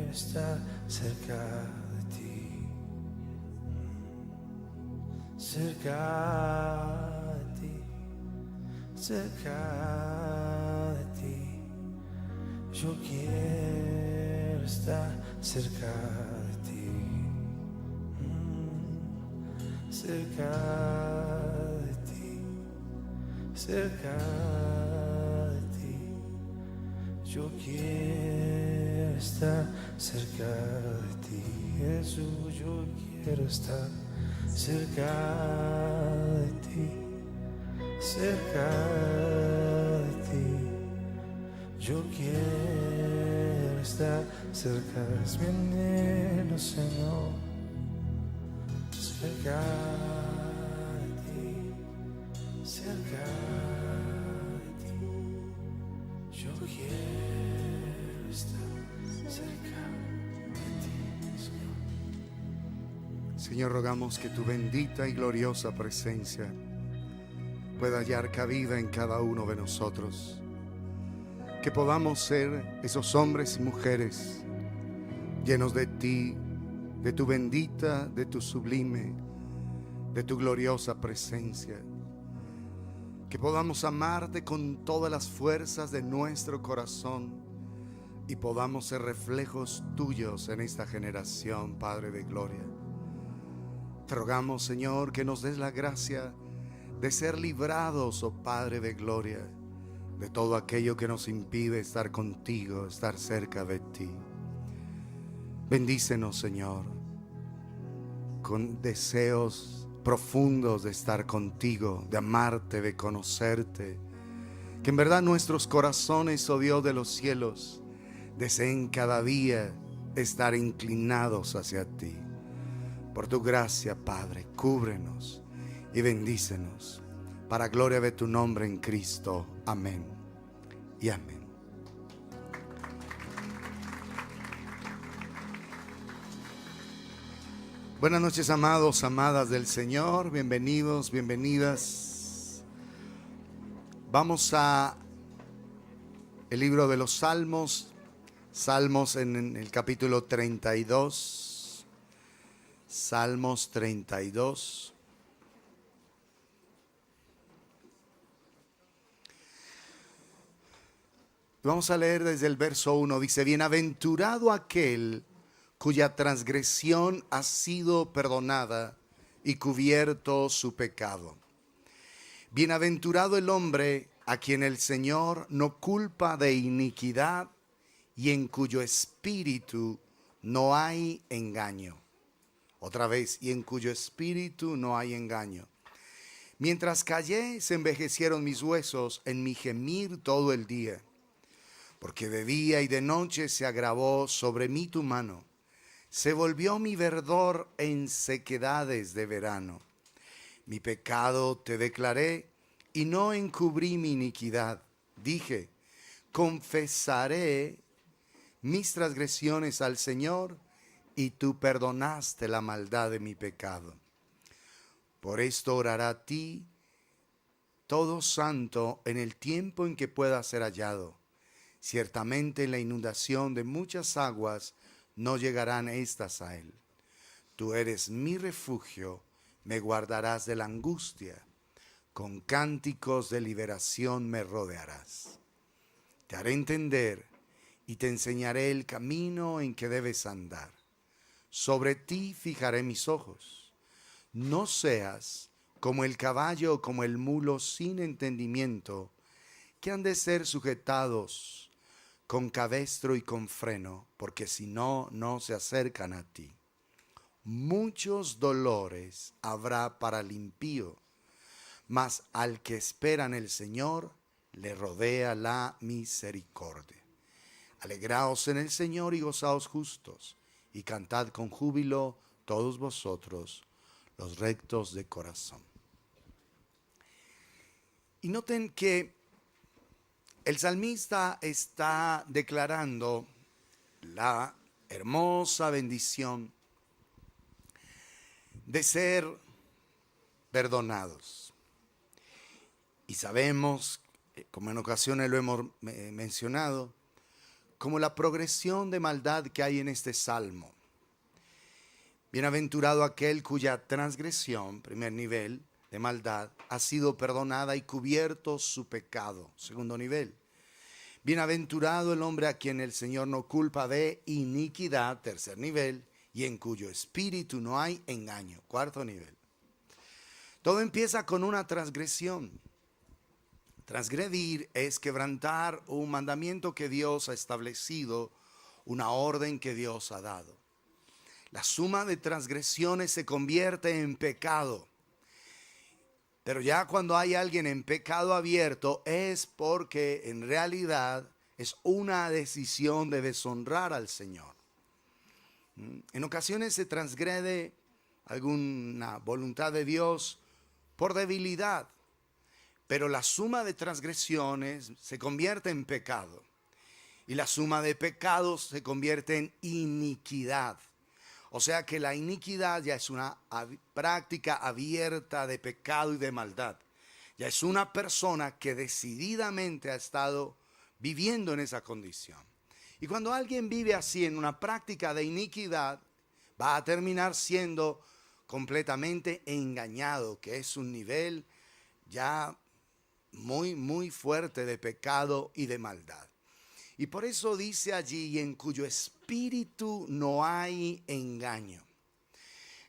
Está cerca de ti, cerca de ti, cerca de ti. Yo quiero estar cerca de ti, cerca de ti, cerca de ti. Yo quiero estar cerca de ti, Jesús. Yo quiero estar cerca de ti, cerca de ti. Yo quiero estar cerca, es mi anhelo, Señor, cerca de ti, cerca de ti. Yo quiero estar cerca de ti, Señor. Señor, rogamos que tu bendita y gloriosa presencia pueda hallar cabida en cada uno de nosotros. Que podamos ser esos hombres y mujeres llenos de ti, de tu bendita, de tu sublime, de tu gloriosa presencia. Que podamos amarte con todas las fuerzas de nuestro corazón y podamos ser reflejos tuyos en esta generación, Padre de gloria. Te rogamos, Señor, que nos des la gracia de ser librados, oh Padre de gloria, de todo aquello que nos impide estar contigo, estar cerca de ti. Bendícenos, Señor, con deseos profundos de estar contigo, de amarte, de conocerte. Que en verdad nuestros corazones, oh Dios de los cielos, deseen cada día estar inclinados hacia ti. Por tu gracia, Padre, cúbrenos y bendícenos, para gloria de tu nombre en Cristo. Amén y amén. Buenas noches, amados, amadas del Señor. Bienvenidos, bienvenidas. Vamos a el libro de los Salmos. Salmos en el capítulo 32. Salmos 32. Vamos a leer desde el verso 1. Dice: bienaventurado aquel cuya transgresión ha sido perdonada y cubierto su pecado. Bienaventurado el hombre a quien el Señor no culpa de iniquidad y en cuyo espíritu no hay engaño. Otra vez, y en cuyo espíritu no hay engaño. Mientras callé, se envejecieron mis huesos en mi gemir todo el día. Porque de día y de noche se agravó sobre mí tu mano. Se volvió mi verdor en sequedades de verano. Mi pecado te declaré y no encubrí mi iniquidad. Dije: confesaré mis transgresiones al Señor, y tú perdonaste la maldad de mi pecado. Por esto orará a ti todo santo en el tiempo en que pueda ser hallado. Ciertamente en la inundación de muchas aguas no llegarán estas a él. Tú eres mi refugio, me guardarás de la angustia. Con cánticos de liberación me rodearás. Te haré entender y te enseñaré el camino en que debes andar. Sobre ti fijaré mis ojos. No seas como el caballo o como el mulo sin entendimiento, que han de ser sujetados con cabestro y con freno, porque si no, no se acercan a ti. Muchos dolores habrá para el impío, mas al que espera en el Señor le rodea la misericordia. Alegraos en el Señor y gozaos justos, y cantad con júbilo todos vosotros, los rectos de corazón. Y noten que el salmista está declarando la hermosa bendición de ser perdonados. Y sabemos, como en ocasiones lo hemos mencionado, como la progresión de maldad que hay en este salmo. Bienaventurado aquel cuya transgresión, primer nivel de maldad, ha sido perdonada y cubierto su pecado, segundo nivel. Bienaventurado el hombre a quien el Señor no culpa de iniquidad, tercer nivel, y en cuyo espíritu no hay engaño, cuarto nivel. Todo empieza con una transgresión. Transgredir es quebrantar un mandamiento que Dios ha establecido, una orden que Dios ha dado. La suma de transgresiones se convierte en pecado. Pero ya cuando hay alguien en pecado abierto es porque en realidad es una decisión de deshonrar al Señor. En ocasiones se transgrede alguna voluntad de Dios por debilidad, pero la suma de transgresiones se convierte en pecado y la suma de pecados se convierte en iniquidad. O sea que la iniquidad ya es una práctica abierta de pecado y de maldad. Ya es una persona que decididamente ha estado viviendo en esa condición. Y cuando alguien vive así en una práctica de iniquidad, va a terminar siendo completamente engañado, que es un nivel ya muy, muy fuerte de pecado y de maldad. Y por eso dice allí, en cuyo espíritu no hay engaño.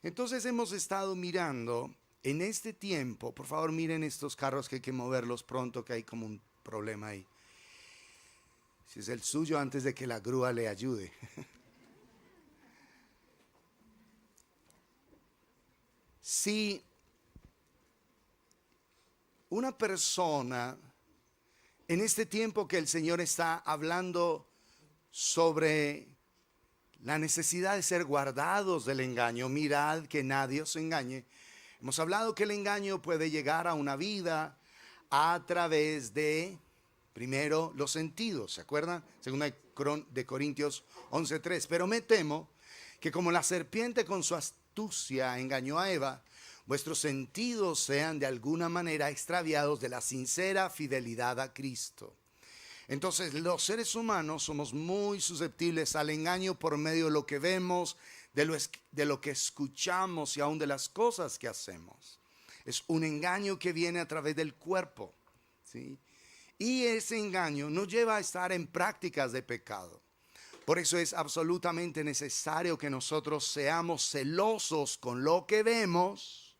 Entonces hemos estado mirando en este tiempo, por favor miren estos carros que hay que moverlos pronto, que hay como un problema ahí. Si es el suyo, antes de que la grúa le ayude. Si una persona, en este tiempo que el Señor está hablando sobre la necesidad de ser guardados del engaño, mirad que nadie os engañe. Hemos hablado que el engaño puede llegar a una vida a través de, primero, los sentidos, ¿se acuerdan? Segunda de Corintios 11:3. Pero me temo que como la serpiente con su astucia engañó a Eva, vuestros sentidos sean de alguna manera extraviados de la sincera fidelidad a Cristo. Entonces los seres humanos somos muy susceptibles al engaño por medio de lo que vemos, de lo que escuchamos y aún de las cosas que hacemos. Es un engaño que viene a través del cuerpo, ¿sí? Y ese engaño nos lleva a estar en prácticas de pecado. Por eso es absolutamente necesario que nosotros seamos celosos con lo que vemos,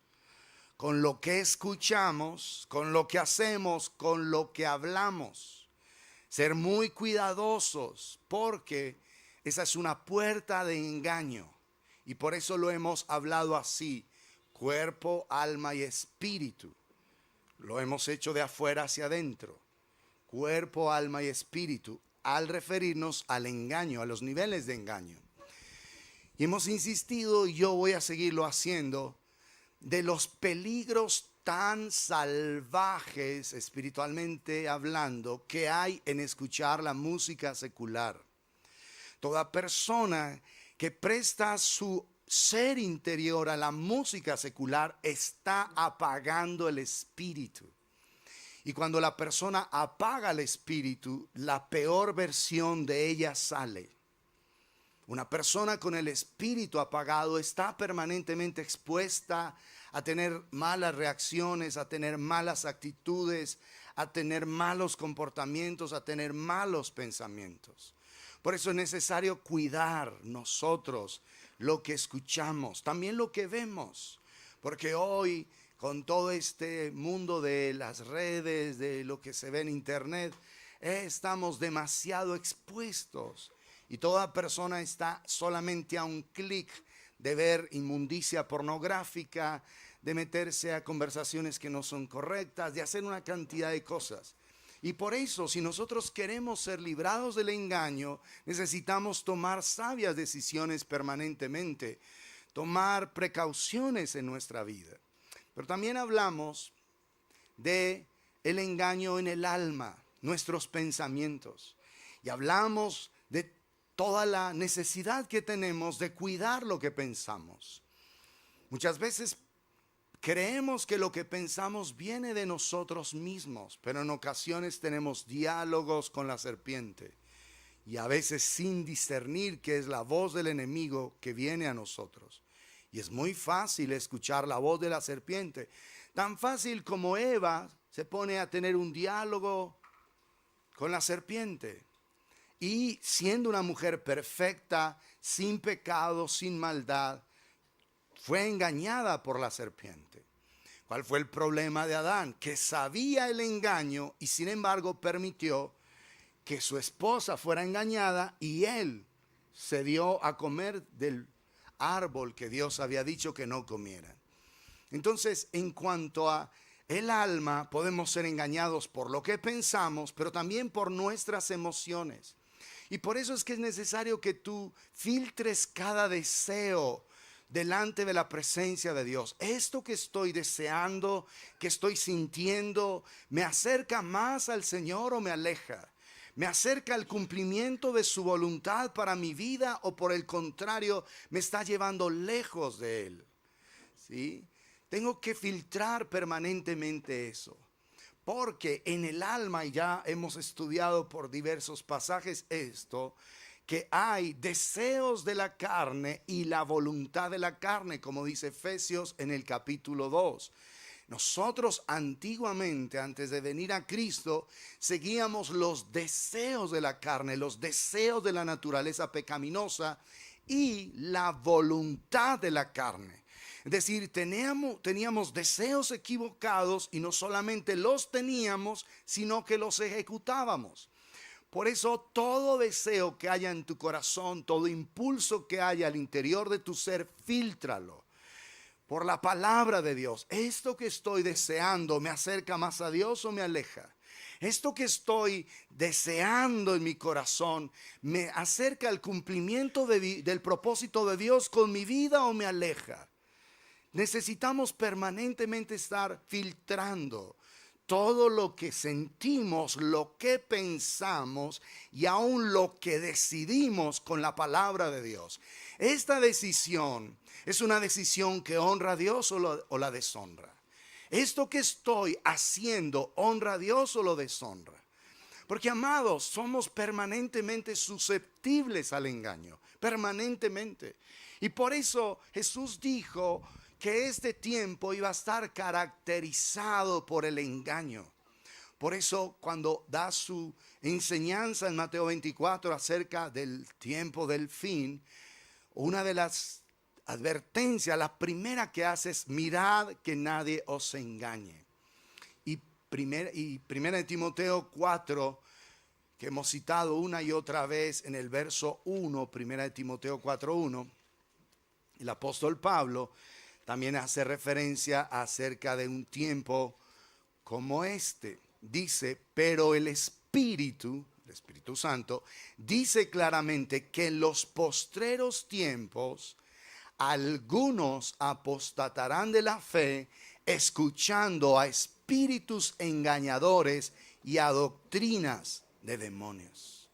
con lo que escuchamos, con lo que hacemos, con lo que hablamos. Ser muy cuidadosos porque esa es una puerta de engaño. Y por eso lo hemos hablado así, cuerpo, alma y espíritu. Lo hemos hecho de afuera hacia adentro. Cuerpo, alma y espíritu, al referirnos al engaño, a los niveles de engaño. Y hemos insistido, y yo voy a seguirlo haciendo, de los peligros tan salvajes, espiritualmente hablando, que hay en escuchar la música secular. Toda persona que presta su ser interior a la música secular está apagando el espíritu. Y cuando la persona apaga el espíritu, la peor versión de ella sale. Una persona con el espíritu apagado está permanentemente expuesta a tener malas reacciones, a tener malas actitudes, a tener malos comportamientos, a tener malos pensamientos. Por eso es necesario cuidar nosotros lo que escuchamos, también lo que vemos, porque hoy con todo este mundo de las redes, de lo que se ve en internet, estamos demasiado expuestos. Y toda persona está solamente a un clic de ver inmundicia pornográfica, de meterse a conversaciones que no son correctas, de hacer una cantidad de cosas. Y por eso, si nosotros queremos ser librados del engaño, necesitamos tomar sabias decisiones permanentemente, tomar precauciones en nuestra vida. Pero también hablamos de el engaño en el alma, nuestros pensamientos. Y hablamos de toda la necesidad que tenemos de cuidar lo que pensamos. Muchas veces creemos que lo que pensamos viene de nosotros mismos, pero en ocasiones tenemos diálogos con la serpiente y a veces sin discernir que es la voz del enemigo que viene a nosotros. Y es muy fácil escuchar la voz de la serpiente, tan fácil como Eva se pone a tener un diálogo con la serpiente. Y siendo una mujer perfecta, sin pecado, sin maldad, fue engañada por la serpiente. ¿Cuál fue el problema de Adán? Que sabía el engaño y sin embargo permitió que su esposa fuera engañada y él se dio a comer del árbol que Dios había dicho que no comieran. Entonces, en cuanto a el alma, podemos ser engañados por lo que pensamos, pero también por nuestras emociones. Y por eso es que es necesario que tú filtres cada deseo delante de la presencia de Dios. Esto que estoy deseando, que estoy sintiendo, ¿me acerca más al Señor o me aleja? ¿Me acerca al cumplimiento de su voluntad para mi vida o por el contrario me está llevando lejos de Él? ¿Sí? Tengo que filtrar permanentemente eso. Porque en el alma, y ya hemos estudiado por diversos pasajes esto, que hay deseos de la carne y la voluntad de la carne, como dice Efesios en el capítulo 2. Nosotros antiguamente, antes de venir a Cristo, seguíamos los deseos de la carne, los deseos de la naturaleza pecaminosa y la voluntad de la carne. Es decir, teníamos deseos equivocados y no solamente los teníamos, sino que los ejecutábamos. Por eso todo deseo que haya en tu corazón, todo impulso que haya al interior de tu ser, fíltralo por la palabra de Dios. Esto que estoy deseando, ¿me acerca más a Dios o me aleja? Esto que estoy deseando en mi corazón, ¿me acerca al cumplimiento del propósito de Dios con mi vida o me aleja? Necesitamos permanentemente estar filtrando todo lo que sentimos, lo que pensamos y aún lo que decidimos con la palabra de Dios. Esta decisión es una decisión que honra a Dios o la deshonra. Esto que estoy haciendo, ¿honra a Dios o lo deshonra? Porque, amados, somos permanentemente susceptibles al engaño, permanentemente. Y por eso Jesús dijo que este tiempo iba a estar caracterizado por el engaño. Por eso cuando da su enseñanza en Mateo 24 acerca del tiempo del fin, una de las advertencias, la primera que hace es: mirad que nadie os engañe. Y primera de Timoteo 4, que hemos citado una y otra vez en el verso 1, primera de Timoteo 4:1, el apóstol Pablo también hace referencia acerca de un tiempo como este. Dice: pero el Espíritu Santo, dice claramente que en los postreros tiempos algunos apostatarán de la fe, escuchando a espíritus engañadores y a doctrinas de demonios.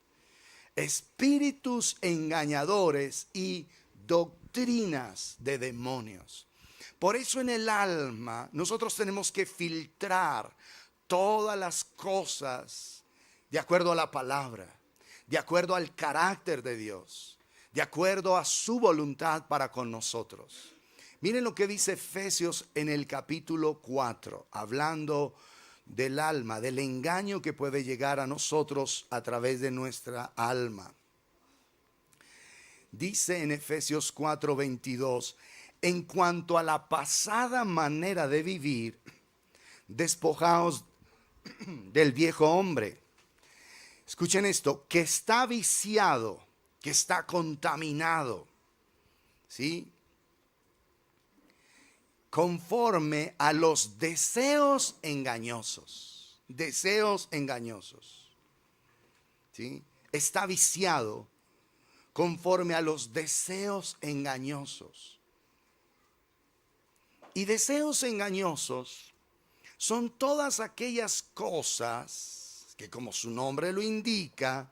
Espíritus engañadores y doctrinas de demonios. Por eso en el alma nosotros tenemos que filtrar todas las cosas de acuerdo a la palabra, de acuerdo al carácter de Dios, de acuerdo a su voluntad para con nosotros. Miren lo que dice Efesios en el capítulo 4, hablando del alma, del engaño que puede llegar a nosotros a través de nuestra alma. Dice en Efesios 4:22: en cuanto a la pasada manera de vivir, despojaos del viejo hombre. Escuchen esto: que está viciado, que está contaminado, ¿sí? Conforme a los deseos engañosos. Deseos engañosos, ¿sí? Está viciado conforme a los deseos engañosos. Y deseos engañosos son todas aquellas cosas que, como su nombre lo indica,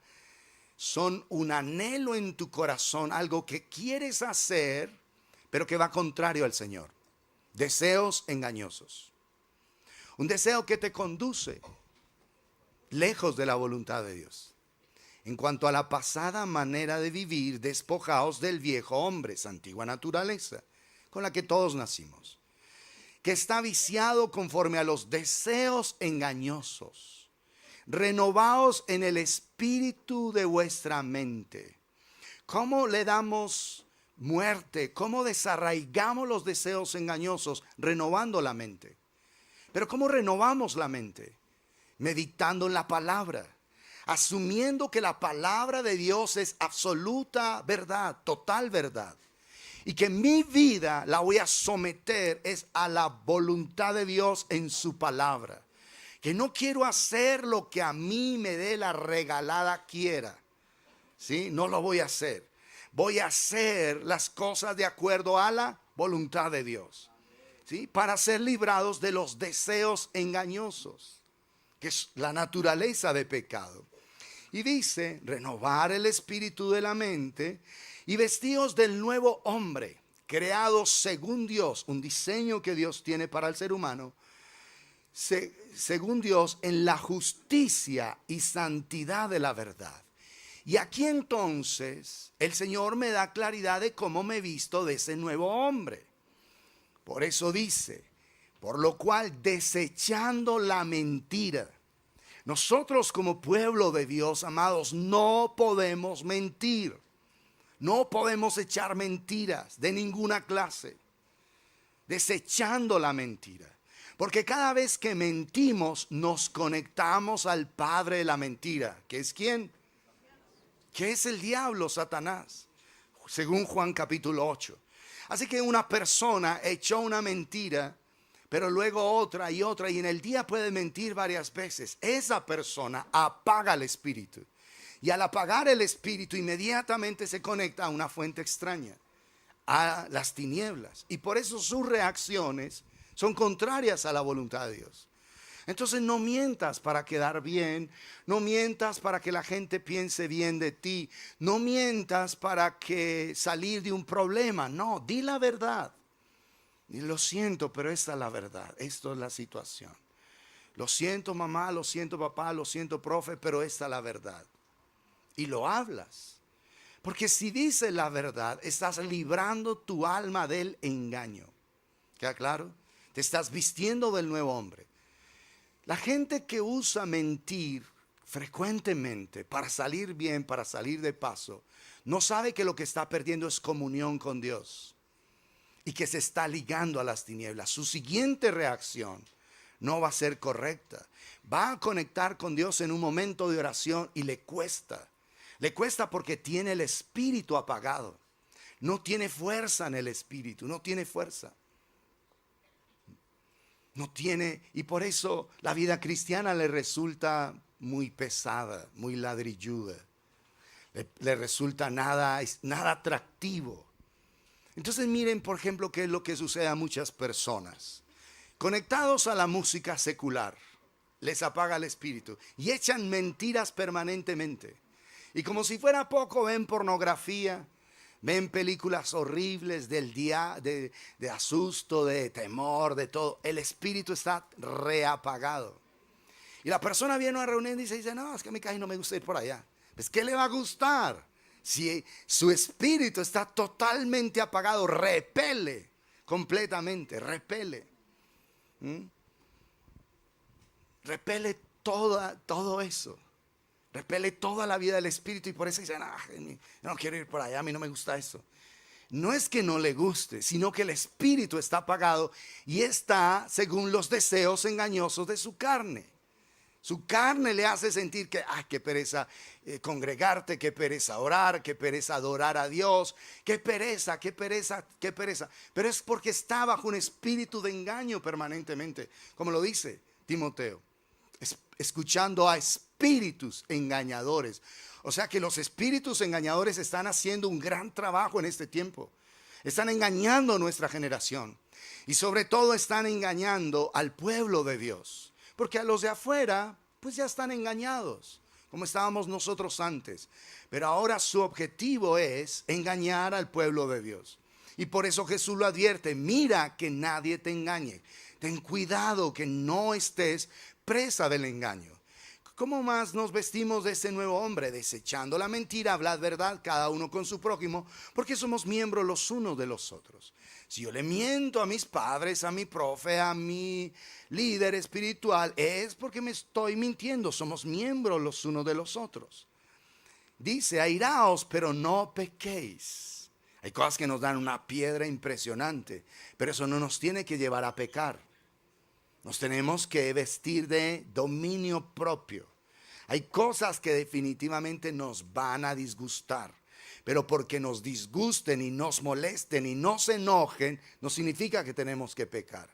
son un anhelo en tu corazón, algo que quieres hacer, pero que va contrario al Señor. Deseos engañosos. Un deseo que te conduce lejos de la voluntad de Dios. En cuanto a la pasada manera de vivir, despojaos del viejo hombre, esa antigua naturaleza, con la que todos nacimos, que está viciado conforme a los deseos engañosos. Renovaos en el espíritu de vuestra mente. ¿Cómo le damos muerte? ¿Cómo desarraigamos los deseos engañosos? Renovando la mente. Pero ¿cómo renovamos la mente? Meditando en la palabra, asumiendo que la palabra de Dios es absoluta verdad, total verdad. Y que mi vida la voy a someter es a la voluntad de Dios en su palabra. Que no quiero hacer lo que a mí me dé la regalada quiera. ¿Sí? No lo voy a hacer. Voy a hacer las cosas de acuerdo a la voluntad de Dios. ¿Sí? Para ser librados de los deseos engañosos, que es la naturaleza de pecado. Y dice, renovar el espíritu de la mente y vestíos del nuevo hombre, creado según Dios, un diseño que Dios tiene para el ser humano, según Dios, en la justicia y santidad de la verdad. Y aquí entonces el Señor me da claridad de cómo me he visto de ese nuevo hombre. Por eso dice, por lo cual desechando la mentira. Nosotros como pueblo de Dios, amados, no podemos mentir. No podemos echar mentiras de ninguna clase. Desechando la mentira. Porque cada vez que mentimos, nos conectamos al padre de la mentira. ¿Que es quién? Que es el diablo, Satanás. Según Juan capítulo 8. Así que una persona echó una mentira, pero luego otra, y en el día puede mentir varias veces. Esa persona apaga el espíritu. Y al apagar el espíritu, inmediatamente se conecta a una fuente extraña, a las tinieblas. Y por eso sus reacciones son contrarias a la voluntad de Dios. Entonces no mientas para quedar bien, no mientas para que la gente piense bien de ti, no mientas para que salir de un problema, no, di la verdad. Y lo siento, pero esta es la verdad, esto es la situación. Lo siento mamá, lo siento papá, lo siento profe, pero esta es la verdad. Y lo hablas. Porque si dices la verdad, estás librando tu alma del engaño. ¿Queda claro? Te estás vistiendo del nuevo hombre. La gente que usa mentir frecuentemente para salir bien, para salir de paso, no sabe que lo que está perdiendo es comunión con Dios y que se está ligando a las tinieblas. Su siguiente reacción no va a ser correcta. Va a conectar con Dios en un momento de oración y le cuesta. Le cuesta porque tiene el espíritu apagado. No tiene fuerza en el espíritu, no tiene fuerza. No tiene, y por eso la vida cristiana le resulta muy pesada, muy ladrilluda. Le resulta nada atractivo. Entonces miren, por ejemplo, qué es lo que sucede a muchas personas. Conectados a la música secular, les apaga el espíritu y echan mentiras permanentemente. Y como si fuera poco, ven pornografía, ven películas horribles del día, de asusto, de temor, de todo. El espíritu está reapagado. Y la persona viene a una reunión y dice, no, es que a mí casi no me gusta ir por allá. Pues, ¿qué le va a gustar? Si su espíritu está totalmente apagado, repele completamente, repele. Repele todo eso. Repele toda la vida del espíritu y por eso dicen, no quiero ir por allá, a mí no me gusta eso. No es que no le guste, sino que el espíritu está apagado y está según los deseos engañosos de su carne. Su carne le hace sentir que, qué pereza congregarte, qué pereza orar, qué pereza adorar a Dios, qué pereza. Pero es porque está bajo un espíritu de engaño permanentemente, como lo dice Timoteo. Escuchando a espíritus engañadores. O sea que los espíritus engañadores están haciendo un gran trabajo en este tiempo. Están engañando a nuestra generación. Y sobre todo están engañando al pueblo de Dios. Porque a los de afuera, pues ya están engañados. como estábamos nosotros antes. Pero ahora su objetivo es engañar al pueblo de Dios. Y por eso Jesús lo advierte, mira que nadie te engañe. Ten cuidado que no estés presa del engaño. ¿Cómo más nos vestimos de ese nuevo hombre? Desechando la mentira, hablad verdad cada uno con su prójimo, porque somos miembros los unos de los otros. Si yo le miento a mis padres, a mi profe, a mi líder espiritual, es porque me estoy mintiendo. Somos miembros los unos de los otros. Dice, airaos, pero no pequéis. Hay cosas que nos dan una piedra impresionante, pero eso no nos tiene que llevar a pecar. Nos tenemos que vestir de dominio propio. Hay cosas que definitivamente nos van a disgustar, pero porque nos disgusten y nos molesten y nos enojen, no significa que tenemos que pecar.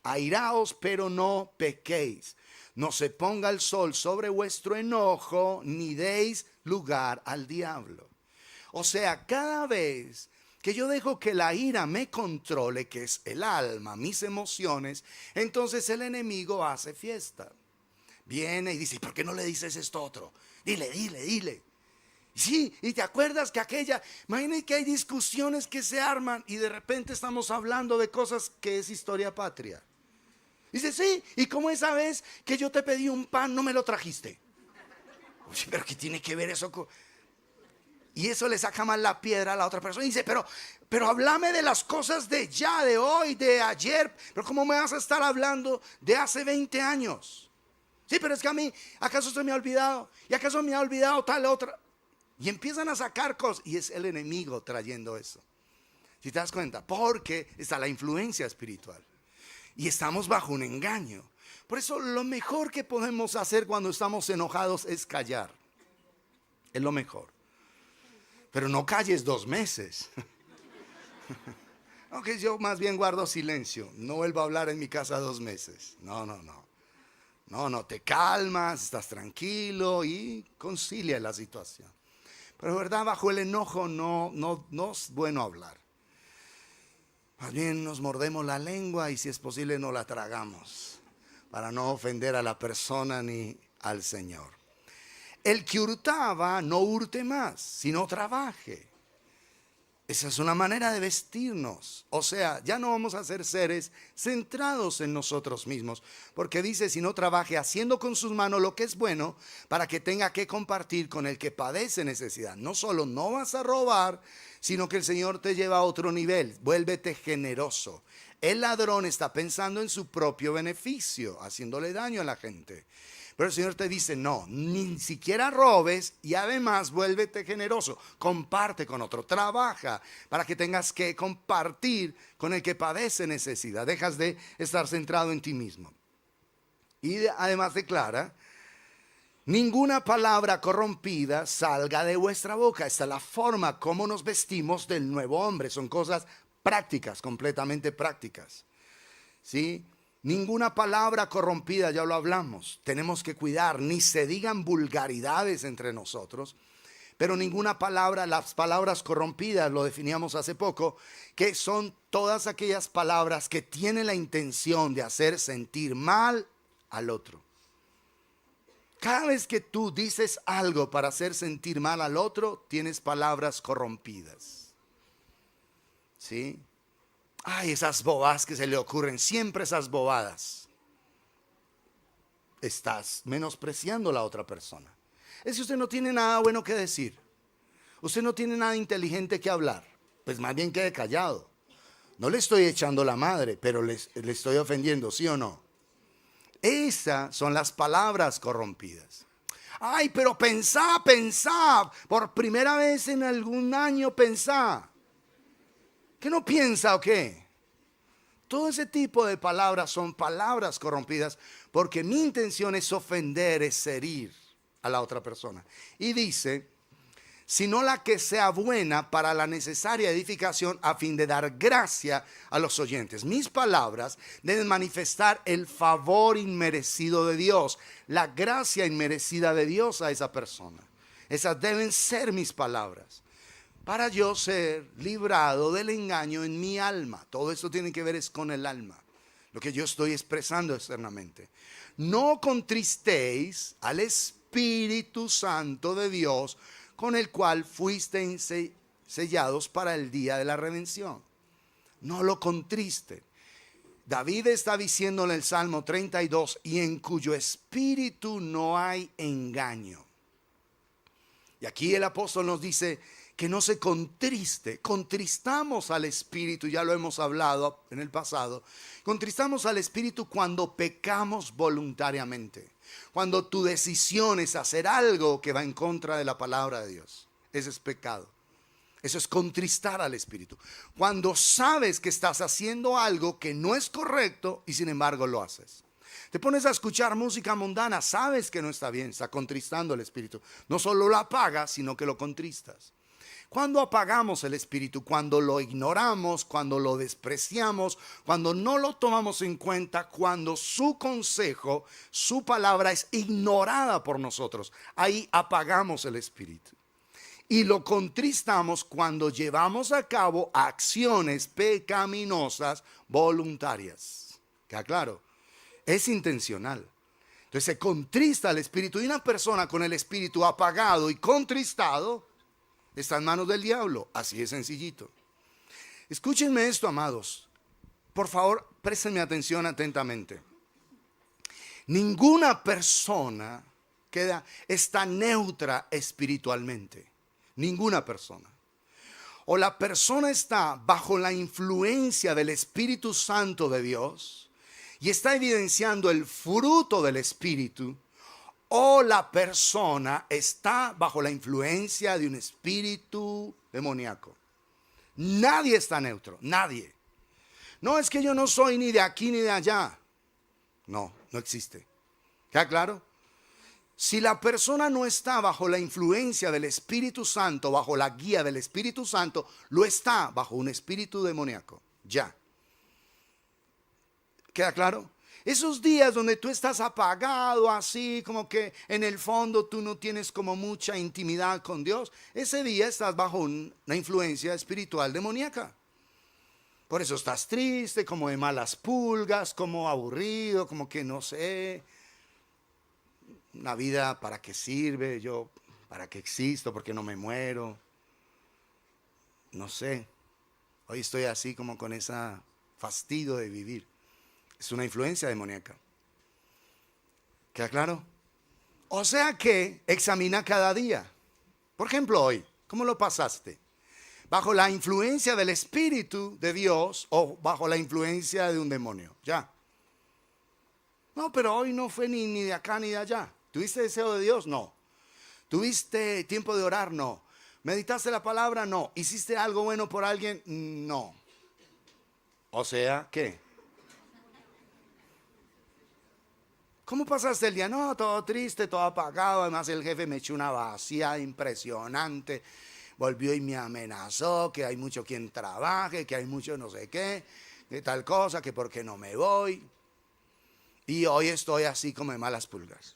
Airaos, pero no pequéis. No se ponga el sol sobre vuestro enojo, ni deis lugar al diablo. O sea, cada vez que yo dejo que la ira me controle, que es el alma, mis emociones, entonces el enemigo hace fiesta. Viene y dice, ¿por qué no le dices esto otro? Dile. Sí, y te acuerdas que imagínate que hay discusiones que se arman y de repente estamos hablando de cosas que es historia patria. Dice, sí, ¿y cómo esa vez que yo te pedí un pan no me lo trajiste? Uy, pero ¿qué tiene que ver eso con...? Y eso le saca más la piedra a la otra persona. Y dice, pero háblame de las cosas de ya, de hoy, de ayer. Pero ¿cómo me vas a estar hablando de hace 20 años? Sí, pero es que a mí, ¿acaso se me ha olvidado? ¿Y acaso me ha olvidado tal otra? Y empiezan a sacar cosas. Y es el enemigo trayendo eso. Si te das cuenta, porque está la influencia espiritual. Y estamos bajo un engaño. Por eso lo mejor que podemos hacer cuando estamos enojados es callar. Es lo mejor. Pero no calles 2 meses. Aunque yo más bien guardo silencio. No vuelvo a hablar en mi casa 2 meses. No, te calmas, estás tranquilo y concilia la situación. Pero verdad, bajo el enojo no es bueno hablar. Más bien nos mordemos la lengua y si es posible no la tragamos. Para no ofender a la persona ni al Señor. El que hurtaba no hurte más, sino trabaje. Esa es una manera de vestirnos. O sea, ya no vamos a ser seres centrados en nosotros mismos. Porque dice, si no trabaje haciendo con sus manos lo que es bueno, para que tenga que compartir con el que padece necesidad. No solo no vas a robar, sino que el Señor te lleva a otro nivel. Vuélvete generoso. El ladrón está pensando en su propio beneficio, haciéndole daño a la gente. Pero el Señor te dice, no, ni siquiera robes y además vuélvete generoso. Comparte con otro, trabaja para que tengas que compartir con el que padece necesidad. Dejas de estar centrado en ti mismo. Y además declara, ninguna palabra corrompida salga de vuestra boca. Esta es la forma como nos vestimos del nuevo hombre. Son cosas prácticas, completamente prácticas. ¿Sí? Ninguna palabra corrompida, ya lo hablamos. Tenemos que cuidar, ni se digan vulgaridades entre nosotros. Pero ninguna palabra, las palabras corrompidas, lo definíamos hace poco, que son todas aquellas palabras que tienen la intención de hacer sentir mal al otro. Cada vez que tú dices algo para hacer sentir mal al otro, tienes palabras corrompidas. ¿Sí? Ay, esas bobadas que se le ocurren, siempre esas bobadas. Estás menospreciando a la otra persona. Es que usted no tiene nada bueno que decir. Usted no tiene nada inteligente que hablar. Pues más bien quede callado. No le estoy echando la madre, pero le estoy ofendiendo, ¿sí o no? Esas son las palabras corrompidas. Ay, pero pensá. Por primera vez en algún año pensá. ¿Qué no piensa o qué? Todo ese tipo de palabras son palabras corrompidas porque mi intención es ofender, es herir a la otra persona. Y dice, sino la que sea buena para la necesaria edificación a fin de dar gracia a los oyentes. Mis palabras deben manifestar el favor inmerecido de Dios, la gracia inmerecida de Dios a esa persona. Esas deben ser mis palabras. Para yo ser librado del engaño en mi alma. Todo esto tiene que ver es con el alma. Lo que yo estoy expresando externamente. No contristéis al Espíritu Espíritu Santo de Dios, con el cual fuisteis sellados para el día de la redención. No lo contristen. David está diciendo en el Salmo 32, y en cuyo espíritu no hay engaño. Y aquí el apóstol nos dice que no se contriste. Contristamos al espíritu, ya lo hemos hablado en el pasado. Contristamos al espíritu cuando pecamos voluntariamente. Cuando tu decisión es hacer algo que va en contra de la palabra de Dios. Ese es pecado. Eso es contristar al espíritu. Cuando sabes que estás haciendo algo que no es correcto y sin embargo lo haces. Te pones a escuchar música mundana, sabes que no está bien, está contristando al espíritu. No solo lo apagas, sino que lo contristas. Cuando apagamos el espíritu, cuando lo ignoramos, cuando lo despreciamos, cuando no lo tomamos en cuenta, cuando su consejo, su palabra es ignorada por nosotros, ahí apagamos el espíritu. Y lo contristamos cuando llevamos a cabo acciones pecaminosas voluntarias. ¿Queda claro? Es intencional. Entonces se contrista el espíritu. Y una persona con el espíritu apagado y contristado está en manos del diablo. Así es sencillito. Escúchenme esto, amados. Por favor, préstenme atención atentamente. Ninguna persona está neutra espiritualmente. Ninguna persona. O la persona está bajo la influencia del Espíritu Santo de Dios y está evidenciando el fruto del Espíritu, o la persona está bajo la influencia de un espíritu demoníaco. Nadie está neutro, nadie. No es que yo no soy ni de aquí ni de allá. No, no existe. ¿Queda claro? Si la persona no está bajo la influencia del Espíritu Santo, bajo la guía del Espíritu Santo, lo está bajo un espíritu demoníaco. Ya. ¿Queda claro? Esos días donde tú estás apagado así, como que en el fondo tú no tienes como mucha intimidad con Dios, ese día estás bajo una influencia espiritual demoníaca. Por eso estás triste, como de malas pulgas, como aburrido, como que no sé. Una vida, ¿para qué sirve? Yo, ¿para qué existo? ¿Por qué no me muero? No sé. Hoy estoy así como con ese fastidio de vivir. Es una influencia demoníaca. ¿Queda claro? O sea que examina cada día. Por ejemplo, hoy, ¿cómo lo pasaste? ¿Bajo la influencia del Espíritu de Dios o bajo la influencia de un demonio? Ya. No, pero hoy no fue ni de acá ni de allá. ¿Tuviste deseo de Dios? No. ¿Tuviste tiempo de orar? No. ¿Meditaste la palabra? No. ¿Hiciste algo bueno por alguien? No. O sea, ¿qué? ¿Cómo pasaste el día? No, todo triste, todo apagado. Además el jefe me echó una vacía impresionante. Volvió y me amenazó que hay mucho quien trabaje, que hay mucho no sé qué, de tal cosa, que por qué no me voy. Y hoy estoy así como de malas pulgas.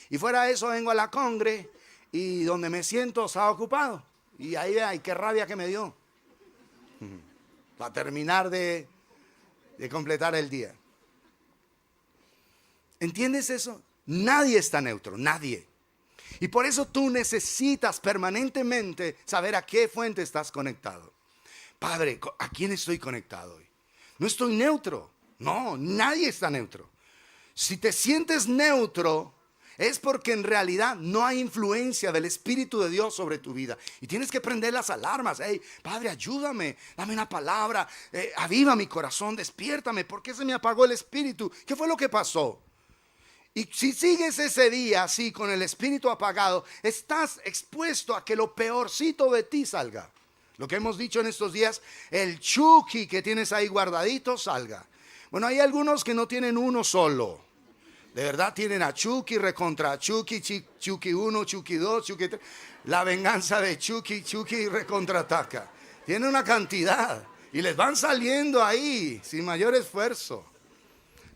Y fuera de eso vengo a la congre y donde me siento estaba ocupado. Y ahí, ay, qué rabia que me dio. Para terminar de completar el día. ¿Entiendes eso? Nadie está neutro, nadie. Y por eso tú necesitas permanentemente saber a qué fuente estás conectado. Padre, ¿a quién estoy conectado hoy? No estoy neutro. No, nadie está neutro. Si te sientes neutro, es porque en realidad no hay influencia del Espíritu de Dios sobre tu vida. Y tienes que prender las alarmas. Hey, Padre, ayúdame, dame una palabra, aviva mi corazón, despiértame. ¿Por qué se me apagó el Espíritu? ¿Qué fue lo que pasó? Y si sigues ese día así con el Espíritu apagado, estás expuesto a que lo peorcito de ti salga. Lo que hemos dicho en estos días, el Chucky que tienes ahí guardadito salga. Bueno, hay algunos que no tienen uno solo. De verdad tienen a Chucky, recontra Chucky, Chucky 1, Chucky 2, Chucky 3. La venganza de Chucky, Chucky recontrataca. Tiene una cantidad y les van saliendo ahí sin mayor esfuerzo.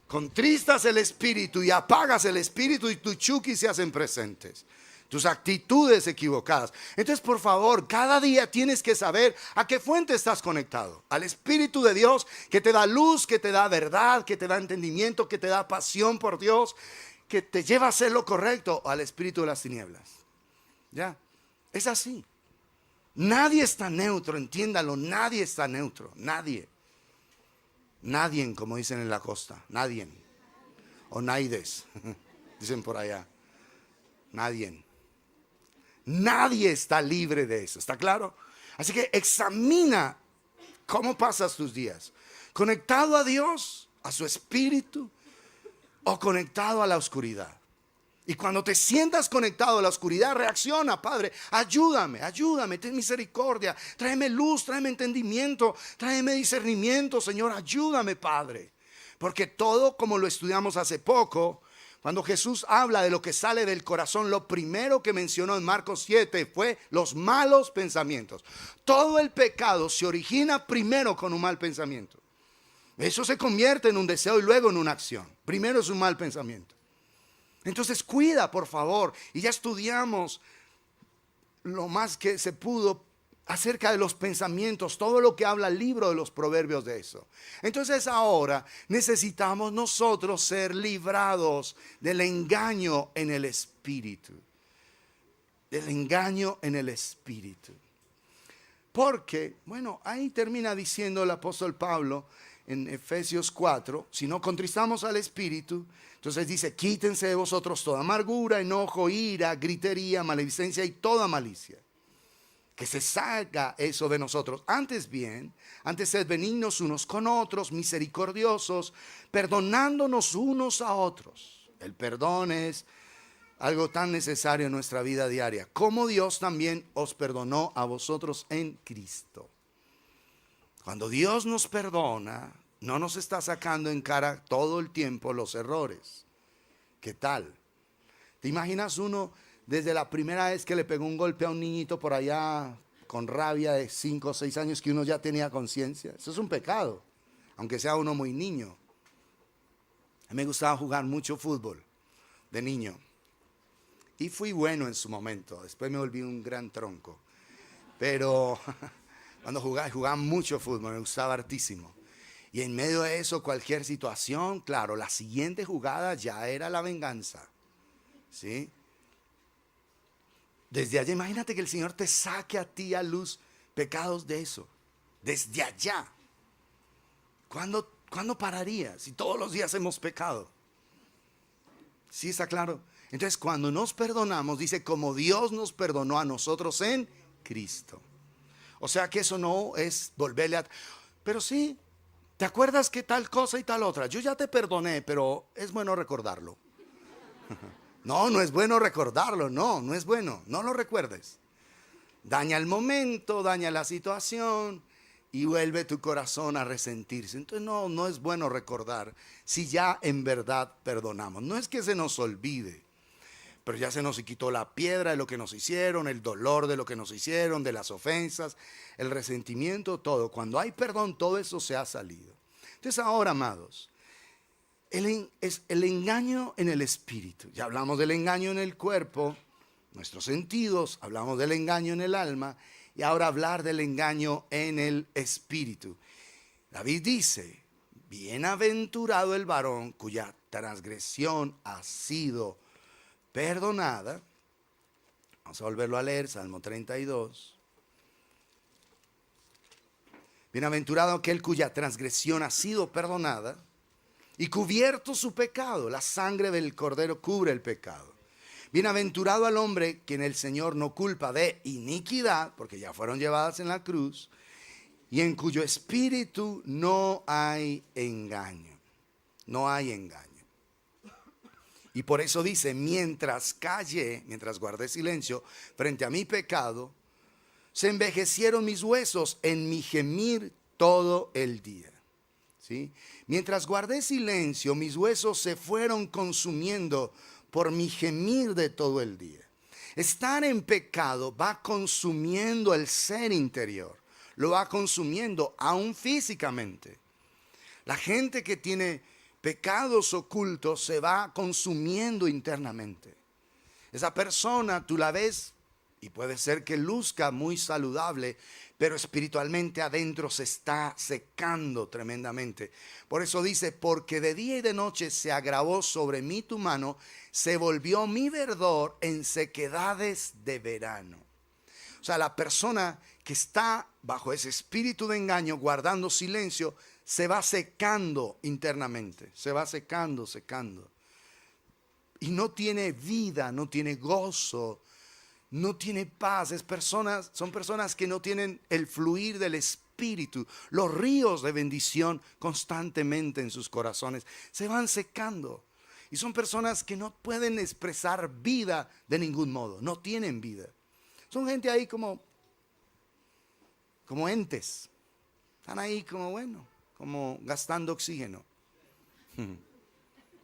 Contristas el espíritu y apagas el espíritu y tus Chucky se hacen presentes. Tus actitudes equivocadas. Entonces, por favor, cada día tienes que saber a qué fuente estás conectado. Al Espíritu de Dios que te da luz, que te da verdad, que te da entendimiento, que te da pasión por Dios. que te lleva a hacer lo correcto o al espíritu de las tinieblas. ¿Ya? Es así. Nadie está neutro, entiéndalo, nadie está neutro, nadie. Nadie, como dicen en la costa, nadie. O naides, dicen por allá. Nadie. Nadie está libre de eso, ¿está claro? Así que examina cómo pasas tus días. ¿Conectado a Dios, a su espíritu, o conectado a la oscuridad? Y cuando te sientas conectado a la oscuridad, reacciona, Padre, ayúdame, ten misericordia, tráeme luz, tráeme entendimiento, tráeme discernimiento, Señor, ayúdame, Padre. Porque todo, como lo estudiamos hace poco, cuando Jesús habla de lo que sale del corazón, lo primero que mencionó en Marcos 7 fue los malos pensamientos. Todo el pecado se origina primero con un mal pensamiento. Eso se convierte en un deseo y luego en una acción. Primero es un mal pensamiento. Entonces cuida, por favor. Y ya estudiamos lo más que se pudo acerca de los pensamientos, todo lo que habla el libro de los proverbios de eso. Entonces ahora necesitamos nosotros ser librados del engaño en el espíritu. Del engaño en el espíritu. Porque, bueno, ahí termina diciendo el apóstol Pablo en Efesios 4, si no contristamos al espíritu, entonces dice, quítense de vosotros toda amargura, enojo, ira, gritería, maledicencia y toda malicia. Que se salga eso de nosotros. Antes bien, antes sed benignos unos con otros, misericordiosos, perdonándonos unos a otros. El perdón es algo tan necesario en nuestra vida diaria, como Dios también os perdonó a vosotros en Cristo. Cuando Dios nos perdona, no nos está sacando en cara todo el tiempo los errores. ¿Qué tal? ¿Te imaginas uno desde la primera vez que le pegó un golpe a un niñito por allá con rabia de 5 o 6 años que uno ya tenía conciencia? Eso es un pecado, aunque sea uno muy niño. A mí me gustaba jugar mucho fútbol de niño. Y fui bueno en su momento. Después me volví un gran tronco. Pero cuando jugaba mucho fútbol, me gustaba hartísimo. Y en medio de eso, cualquier situación, claro, la siguiente jugada ya era la venganza. ¿Sí? Desde allá, imagínate que el Señor te saque a ti a luz pecados de eso. Desde allá. ¿Cuándo pararía si todos los días hemos pecado? ¿Sí está claro? Entonces, cuando nos perdonamos, dice, como Dios nos perdonó a nosotros en Cristo. O sea que eso no es volverle a... Pero sí, ¿te acuerdas que tal cosa y tal otra? Yo ya te perdoné, pero es bueno recordarlo. No es bueno recordarlo, no es bueno, no lo recuerdes. Daña el momento, daña la situación y vuelve tu corazón a resentirse. Entonces no es bueno recordar si ya en verdad perdonamos. No es que se nos olvide, pero ya se nos quitó la piedra de lo que nos hicieron, el dolor de lo que nos hicieron, de las ofensas, el resentimiento, todo. Cuando hay perdón, todo eso se ha salido. Entonces ahora, amados, es el engaño en el espíritu. Ya hablamos del engaño en el cuerpo, nuestros sentidos, hablamos del engaño en el alma, y ahora hablar del engaño en el espíritu. David dice, bienaventurado el varón cuya transgresión ha sido perdonada. Vamos a volverlo a leer, Salmo 32. Bienaventurado aquel cuya transgresión ha sido perdonada y cubierto su pecado. La sangre del cordero cubre el pecado. Bienaventurado al hombre quien el Señor no culpa de iniquidad, porque ya fueron llevadas en la cruz, y en cuyo espíritu no hay engaño. No hay engaño. Y por eso dice, mientras callé, mientras guardé silencio frente a mi pecado, se envejecieron mis huesos en mi gemir todo el día. ¿Sí? Mientras guardé silencio, mis huesos se fueron consumiendo por mi gemir de todo el día. Estar en pecado va consumiendo el ser interior, lo va consumiendo aún físicamente. La gente que tiene pecados ocultos se va consumiendo internamente. Esa persona tú la ves Y puede ser que luzca muy saludable, pero espiritualmente adentro se está secando tremendamente. Por eso dice, porque de día y de noche se agravó sobre mí tu mano, se volvió mi verdor en sequedades de verano. O sea, la persona que está bajo ese espíritu de engaño, guardando silencio, se va secando internamente, se va secando. Y no tiene vida, no tiene gozo, no tiene paz. Son personas que no tienen el fluir del Espíritu. Los ríos de bendición constantemente en sus corazones se van secando. Y son personas que no pueden expresar vida de ningún modo. No tienen vida. Son gente ahí como entes. Están ahí como gastando oxígeno.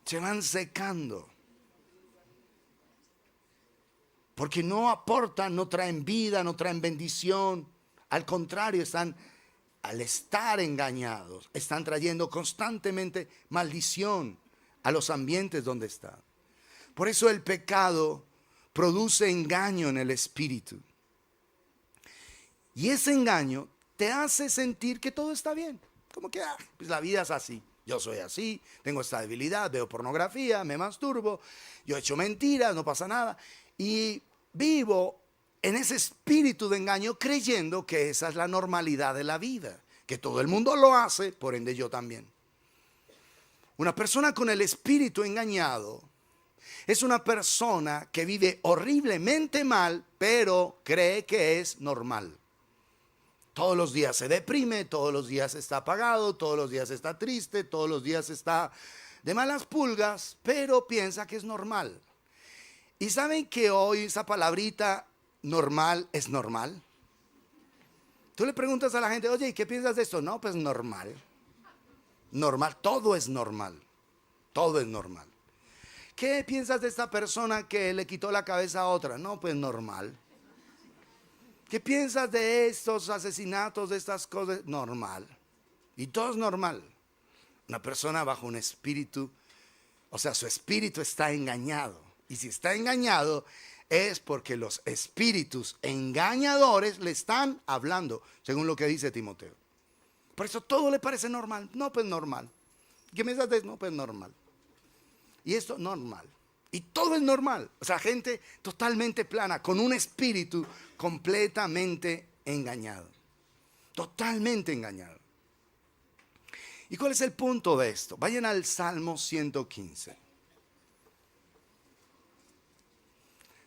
Se van secando. Porque no aportan, no traen vida, no traen bendición. Al contrario, al estar engañados, están trayendo constantemente maldición a los ambientes donde están. Por eso el pecado produce engaño en el espíritu. Y ese engaño te hace sentir que todo está bien. Como que pues la vida es así. Yo soy así, tengo esta debilidad, veo pornografía, me masturbo, yo he hecho mentiras, no pasa nada. Y vivo en ese espíritu de engaño creyendo que esa es la normalidad de la vida, que todo el mundo lo hace, por ende yo también. Una persona con el espíritu engañado es una persona que vive horriblemente mal, pero cree que es normal. Todos los días se deprime, todos los días está apagado, todos los días está triste, todos los días está de malas pulgas, pero piensa que es normal. ¿Y saben que hoy esa palabrita normal es normal? Tú le preguntas a la gente, oye, ¿y qué piensas de esto? No, pues normal. Normal, todo es normal. Todo es normal. ¿Qué piensas de esta persona que le quitó la cabeza a otra? No, pues normal. ¿Qué piensas de estos asesinatos, de estas cosas? Normal. Y todo es normal. Una persona bajo un espíritu, o sea, su espíritu está engañado. Y si está engañado es porque los espíritus engañadores le están hablando, según lo que dice Timoteo. Por eso todo le parece normal. No, pues normal. ¿Qué piensas de eso? No, pues normal. Y esto, normal. Y todo es normal. O sea, gente totalmente plana, con un espíritu completamente engañado. Totalmente engañado. ¿Y cuál es el punto de esto? Vayan al Salmo 115.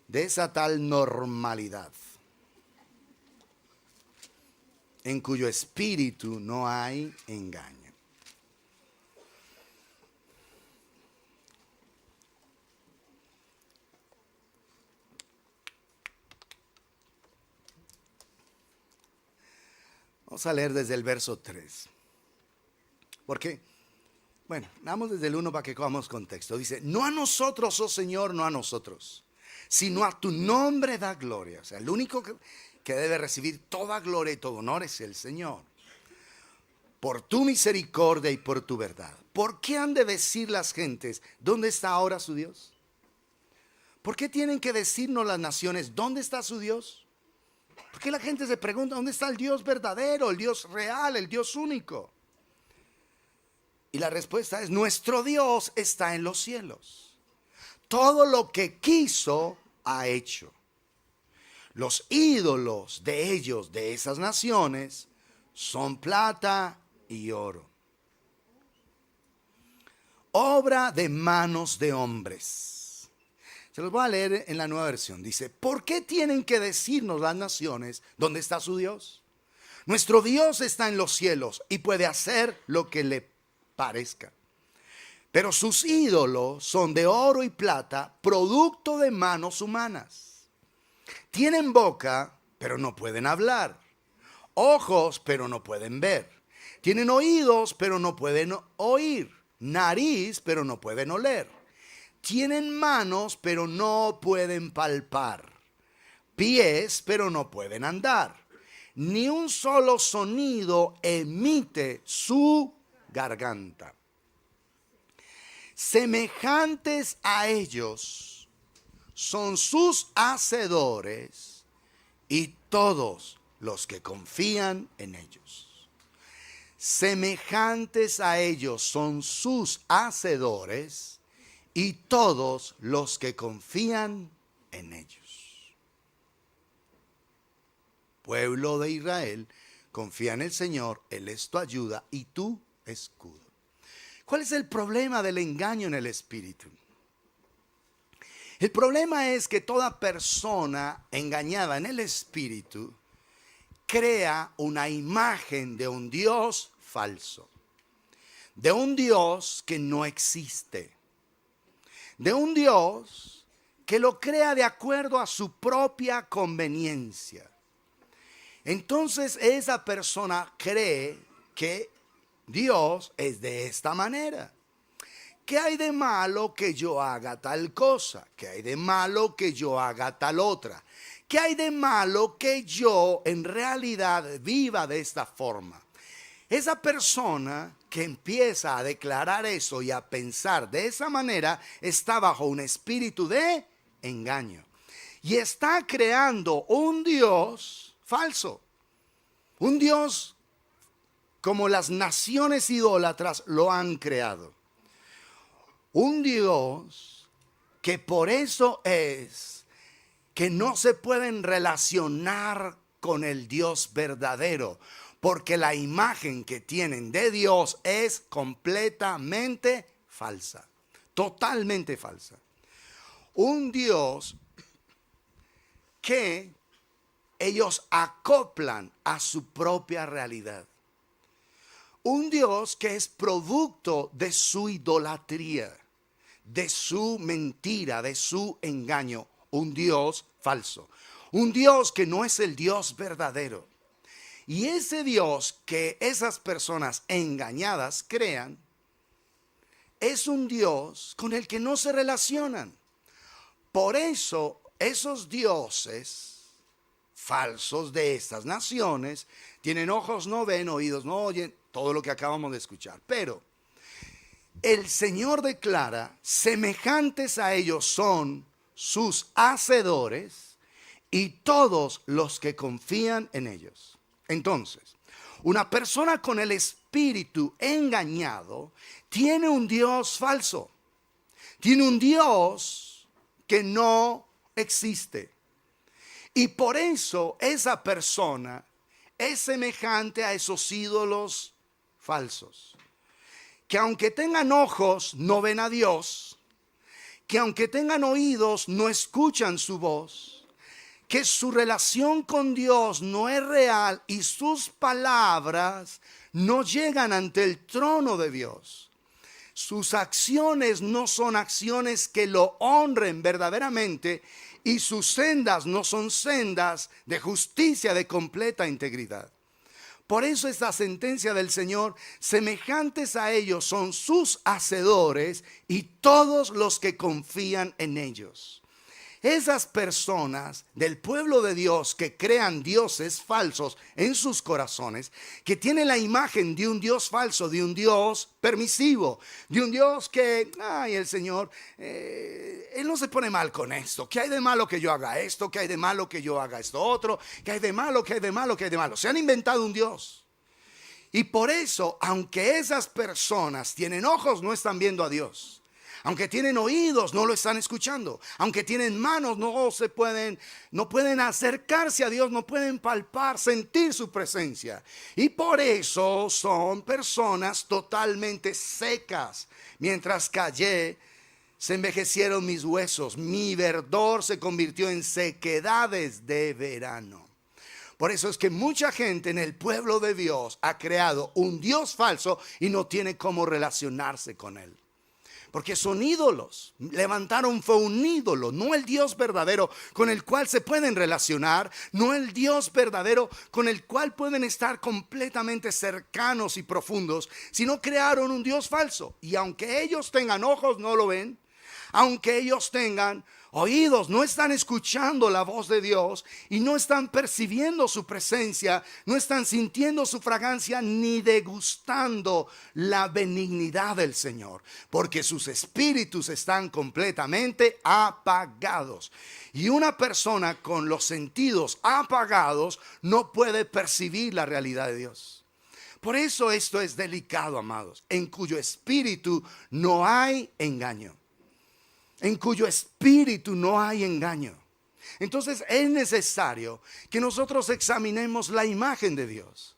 De esa tal normalidad, en cuyo espíritu no hay engaño. Vamos a leer desde el verso 3. Porque, bueno, vamos desde el 1 para que cojamos contexto. Dice, no a nosotros, oh Señor, no a nosotros, sino a tu nombre da gloria. O sea, el único que debe recibir toda gloria y todo honor es el Señor. Por tu misericordia y por tu verdad. ¿Por qué han de decir las gentes, ¿dónde está ahora su Dios? ¿Por qué tienen que decirnos las naciones, ¿dónde está su Dios? ¿Por qué la gente se pregunta, ¿dónde está el Dios verdadero, el Dios real, el Dios único? Y la respuesta es, nuestro Dios está en los cielos. Todo lo que quiso, ha hecho. Los ídolos de ellos, de esas naciones, son plata y oro. Obra de manos de hombres. Se los voy a leer en la nueva versión. Dice, ¿por qué tienen que decirnos las naciones dónde está su Dios? Nuestro Dios está en los cielos y puede hacer lo que le parezca. Pero sus ídolos son de oro y plata, producto de manos humanas. Tienen boca, pero no pueden hablar. Ojos, pero no pueden ver. Tienen oídos, pero no pueden oír. Nariz, pero no pueden oler. Tienen manos, pero no pueden palpar. Pies, pero no pueden andar. Ni un solo sonido emite su garganta. Semejantes a ellos son sus hacedores y todos los que confían en ellos. Semejantes a ellos son sus hacedores y todos los que confían en ellos. Pueblo de Israel, confía en el Señor, Él es tu ayuda y tu escudo. ¿Cuál es el problema del engaño en el espíritu? El problema es que toda persona engañada en el espíritu crea una imagen de un Dios falso, de un Dios que no existe, de un Dios que lo crea de acuerdo a su propia conveniencia. Entonces esa persona cree que Dios es de esta manera. ¿Qué hay de malo que yo haga tal cosa? ¿Qué hay de malo que yo haga tal otra? ¿Qué hay de malo que yo en realidad viva de esta forma? Esa persona que empieza a declarar eso y a pensar de esa manera está bajo un espíritu de engaño. Y está creando un Dios falso. Un Dios como las naciones idólatras lo han creado. Un Dios que por eso es que no se pueden relacionar con el Dios verdadero, porque la imagen que tienen de Dios es completamente falsa, totalmente falsa. Un Dios que ellos acoplan a su propia realidad. Un Dios que es producto de su idolatría, de su mentira, de su engaño. Un Dios falso. Un Dios que no es el Dios verdadero. Y ese Dios que esas personas engañadas crean es un Dios con el que no se relacionan. Por eso esos dioses falsos de estas naciones tienen ojos, no ven, oídos, no oyen, todo lo que acabamos de escuchar. Pero el Señor declara, semejantes a ellos son sus hacedores y todos los que confían en ellos. Entonces, una persona con el espíritu engañado tiene un Dios falso. Tiene un Dios que no existe. Y por eso esa persona es semejante a esos ídolos falsos. Que aunque tengan ojos, no ven a Dios. Que aunque tengan oídos, no escuchan su voz. Que su relación con Dios no es real y sus palabras no llegan ante el trono de Dios. Sus acciones no son acciones que lo honren verdaderamente y sus sendas no son sendas de justicia, de completa integridad. Por eso esta sentencia del Señor, semejantes a ellos son sus hacedores y todos los que confían en ellos. Esas personas del pueblo de Dios que crean dioses falsos en sus corazones, que tienen la imagen de un Dios falso, de un Dios permisivo, de un Dios que, el Señor, Él no se pone mal con esto. ¿Qué hay de malo que yo haga esto? ¿Qué hay de malo que yo haga esto otro? ¿Qué hay de malo? ¿Qué hay de malo? ¿Qué hay de malo? Se han inventado un Dios. Y por eso, aunque esas personas tienen ojos, no están viendo a Dios. Aunque tienen oídos, no lo están escuchando. Aunque tienen manos, no pueden acercarse a Dios, no pueden palpar, sentir su presencia. Y por eso son personas totalmente secas. Mientras callé, se envejecieron mis huesos. Mi verdor se convirtió en sequedades de verano. Por eso es que mucha gente en el pueblo de Dios ha creado un Dios falso y no tiene cómo relacionarse con él. Porque son ídolos. Levantaron fue un ídolo, no el Dios verdadero con el cual se pueden relacionar, no el Dios verdadero con el cual pueden estar completamente cercanos y profundos, sino crearon un Dios falso. Y aunque ellos tengan ojos, no lo ven. Aunque ellos tengan oídos no están escuchando la voz de Dios y no están percibiendo su presencia, no están sintiendo su fragancia ni degustando la benignidad del Señor, porque sus espíritus están completamente apagados. Y una persona con los sentidos apagados no puede percibir la realidad de Dios. Por eso esto es delicado, amados, en cuyo espíritu no hay engaño. En cuyo espíritu no hay engaño. Entonces es necesario que nosotros examinemos la imagen de Dios.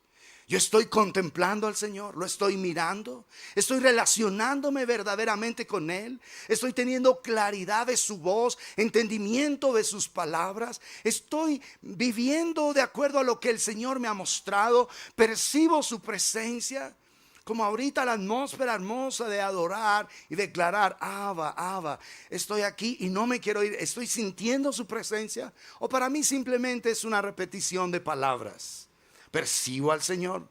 Yo estoy contemplando al Señor, lo estoy mirando, estoy relacionándome verdaderamente con Él, estoy teniendo claridad de su voz, entendimiento de sus palabras, estoy viviendo de acuerdo a lo que el Señor me ha mostrado, percibo su presencia. Como ahorita la atmósfera hermosa de adorar y declarar, Abba, Abba, estoy aquí y no me quiero ir. Estoy sintiendo su presencia. O para mí simplemente es una repetición de palabras. ¿Percibo al Señor?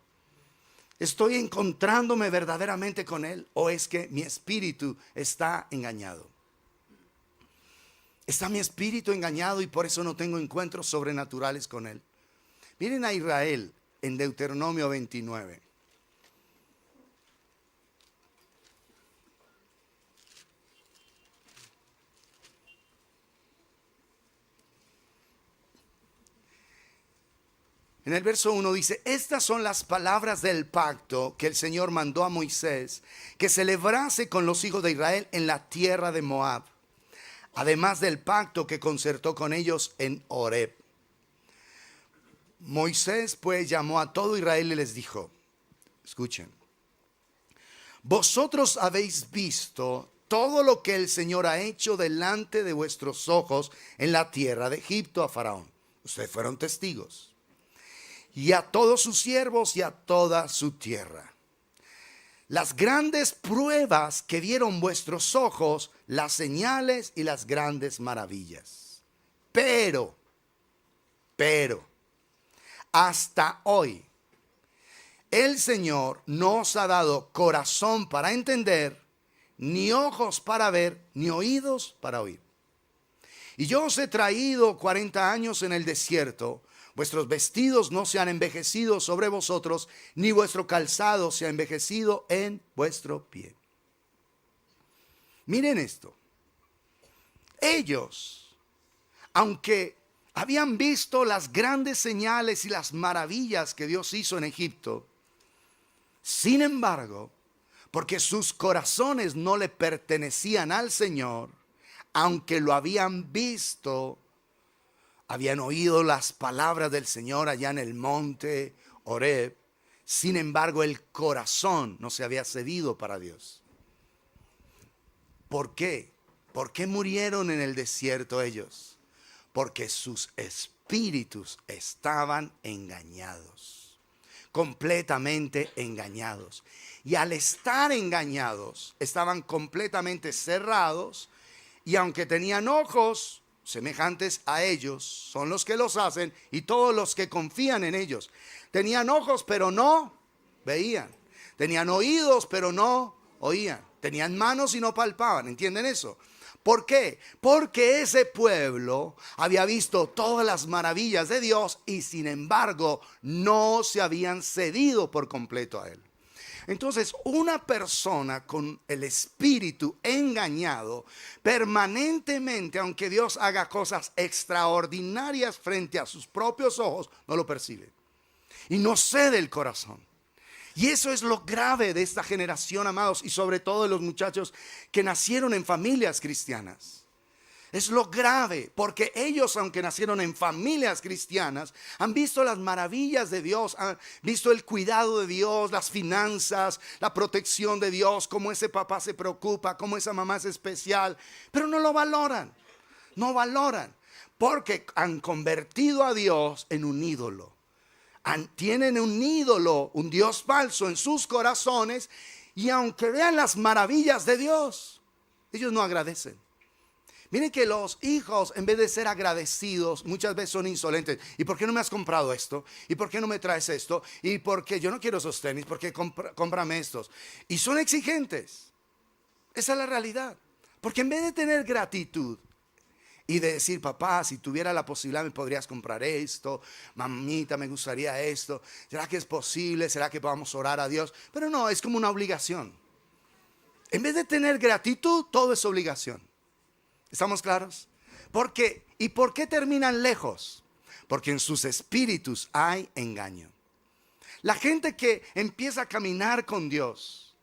¿Estoy encontrándome verdaderamente con Él? ¿O es que mi espíritu está engañado? ¿Está mi espíritu engañado y por eso no tengo encuentros sobrenaturales con Él? Miren a Israel en Deuteronomio 29. En el verso 1 dice, estas son las palabras del pacto que el Señor mandó a Moisés, que celebrase con los hijos de Israel en la tierra de Moab, además del pacto que concertó con ellos en Horeb. Moisés pues llamó a todo Israel y les dijo, escuchen, vosotros habéis visto todo lo que el Señor ha hecho delante de vuestros ojos en la tierra de Egipto a Faraón. Ustedes fueron testigos. Y a todos sus siervos y a toda su tierra. Las grandes pruebas que vieron vuestros ojos, las señales y las grandes maravillas. Pero, hasta hoy, el Señor no os ha dado corazón para entender, ni ojos para ver, ni oídos para oír. Y yo os he traído 40 años en el desierto. Vuestros vestidos no se han envejecido sobre vosotros, ni vuestro calzado se ha envejecido en vuestro pie. Miren esto. Ellos, aunque habían visto las grandes señales y las maravillas que Dios hizo en Egipto, sin embargo, porque sus corazones no le pertenecían al Señor, aunque lo habían visto, habían oído las palabras del Señor allá en el monte Horeb. Sin embargo, el corazón no se había cedido para Dios. ¿Por qué? ¿Por qué murieron en el desierto ellos? Porque sus espíritus estaban engañados, completamente engañados. Y al estar engañados, estaban completamente cerrados. Y aunque tenían ojos semejantes a ellos, son los que los hacen, y todos los que confían en ellos. Tenían ojos pero no veían. Tenían oídos pero no oían. Tenían manos y no palpaban. ¿Entienden eso? ¿Por qué? Porque ese pueblo había visto todas las maravillas de Dios y sin embargo no se habían cedido por completo a Él. Entonces, una persona con el espíritu engañado, permanentemente, aunque Dios haga cosas extraordinarias frente a sus propios ojos, no lo percibe. Y no cede el corazón. Y eso es lo grave de esta generación, amados, y sobre todo de los muchachos que nacieron en familias cristianas. Es lo grave, porque ellos, aunque nacieron en familias cristianas, han visto las maravillas de Dios, han visto el cuidado de Dios, las finanzas, la protección de Dios, cómo ese papá se preocupa, cómo esa mamá es especial, pero no lo valoran, porque han convertido a Dios en un ídolo. Tienen un ídolo, un Dios falso en sus corazones, y aunque vean las maravillas de Dios, ellos no agradecen. Miren que los hijos, en vez de ser agradecidos, muchas veces son insolentes. ¿Y por qué no me has comprado esto? ¿Y por qué no me traes esto? ¿Y por qué yo no quiero esos tenis? ¿Por qué cómprame estos? Y son exigentes. Esa es la realidad. Porque en vez de tener gratitud, Y de decir, papá, si tuviera la posibilidad me podrías comprar esto, mamita, me gustaría esto, ¿será que es posible? ¿Será que podamos orar a Dios? Pero no, es como una obligación. En vez de tener gratitud, todo es obligación. ¿Estamos claros? ¿Y por qué terminan lejos? Porque en sus espíritus hay engaño. La gente que empieza a caminar con Dios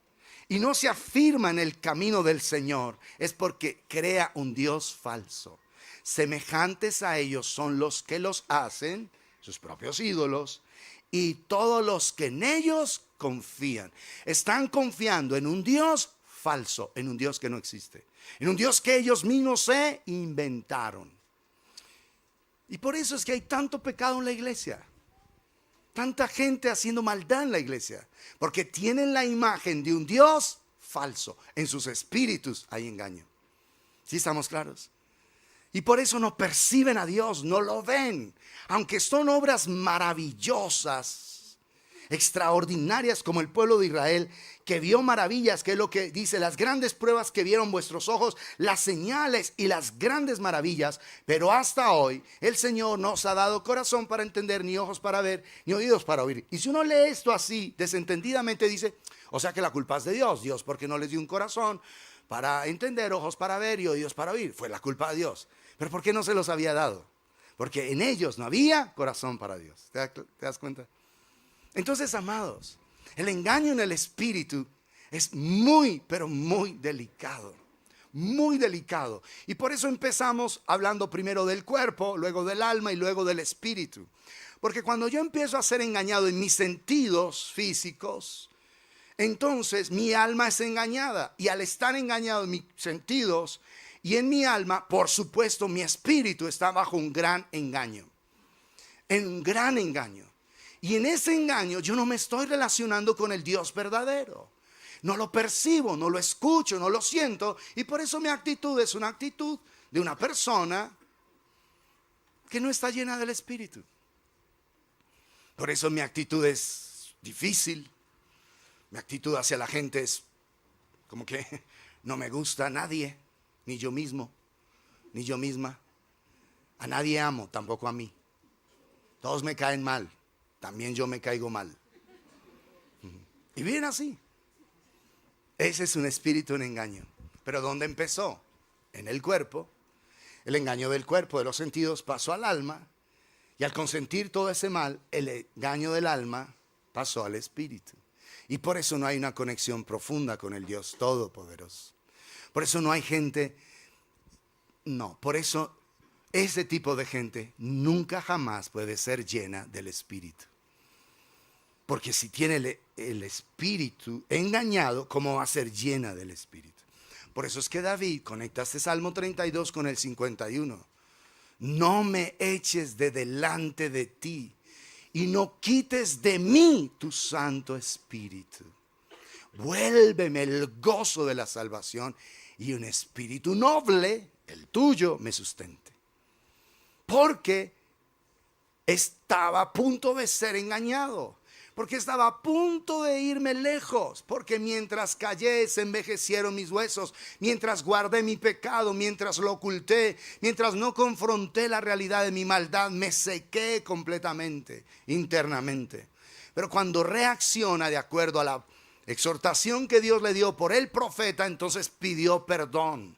y no se afirma en el camino del Señor es porque crea un Dios falso. Semejantes a ellos son los que los hacen, sus propios ídolos, y todos los que en ellos confían. Están confiando en un Dios falso, en un Dios que no existe, en un Dios que ellos mismos se inventaron. Y por eso es que hay tanto pecado en la iglesia, tanta gente haciendo maldad en la iglesia, porque tienen la imagen de un Dios falso. En sus espíritus hay engaño. ¿Sí estamos claros? Y por eso no perciben a Dios, no lo ven. Aunque son obras maravillosas, extraordinarias, como el pueblo de Israel, que vio maravillas, que es lo que dice, las grandes pruebas que vieron vuestros ojos, las señales y las grandes maravillas. Pero hasta hoy el Señor no os ha dado corazón para entender, ni ojos para ver, ni oídos para oír. Y si uno lee esto así, desentendidamente, dice, o sea que la culpa es de Dios. Dios, porque no les dio un corazón para entender, ojos para ver y oídos para oír. Fue la culpa de Dios. Pero ¿por qué no se los había dado? Porque en ellos no había corazón para Dios. ¿Te das cuenta? Entonces, amados, el engaño en el espíritu es muy, pero muy delicado. Muy delicado. Y por eso empezamos hablando primero del cuerpo, luego del alma y luego del espíritu. Porque cuando yo empiezo a ser engañado en mis sentidos físicos, entonces mi alma es engañada. Y al estar engañado en mis sentidos y en mi alma, por supuesto, mi espíritu está bajo un gran engaño. En un gran engaño. Y en ese engaño yo no me estoy relacionando con el Dios verdadero. No lo percibo, no lo escucho, no lo siento. Y por eso mi actitud es una actitud de una persona que no está llena del Espíritu. Por eso mi actitud es difícil. Mi actitud hacia la gente es como que no me gusta a nadie, ni yo mismo, ni yo misma. A nadie amo, tampoco a mí. Todos me caen mal. También yo me caigo mal. Y bien así. Ese es un espíritu en engaño. Pero ¿dónde empezó? En el cuerpo. El engaño del cuerpo, de los sentidos, pasó al alma. Y al consentir todo ese mal, el engaño del alma pasó al espíritu. Y por eso no hay una conexión profunda con el Dios Todopoderoso. Por eso no hay gente. No, por eso ese tipo de gente nunca jamás puede ser llena del espíritu. Porque si tiene el espíritu engañado, ¿cómo va a ser llena del espíritu? Por eso es que David conecta este Salmo 32 con el 51. No me eches de delante de ti y no quites de mí tu Santo Espíritu. Vuélveme el gozo de la salvación y un espíritu noble, el tuyo, me sustente. Porque estaba a punto de ser engañado. Porque estaba a punto de irme lejos. Porque mientras callé se envejecieron mis huesos. Mientras guardé mi pecado, mientras lo oculté, mientras no confronté la realidad de mi maldad, me sequé completamente, internamente. Pero cuando reacciona de acuerdo a la exhortación que Dios le dio por el profeta, entonces pidió perdón.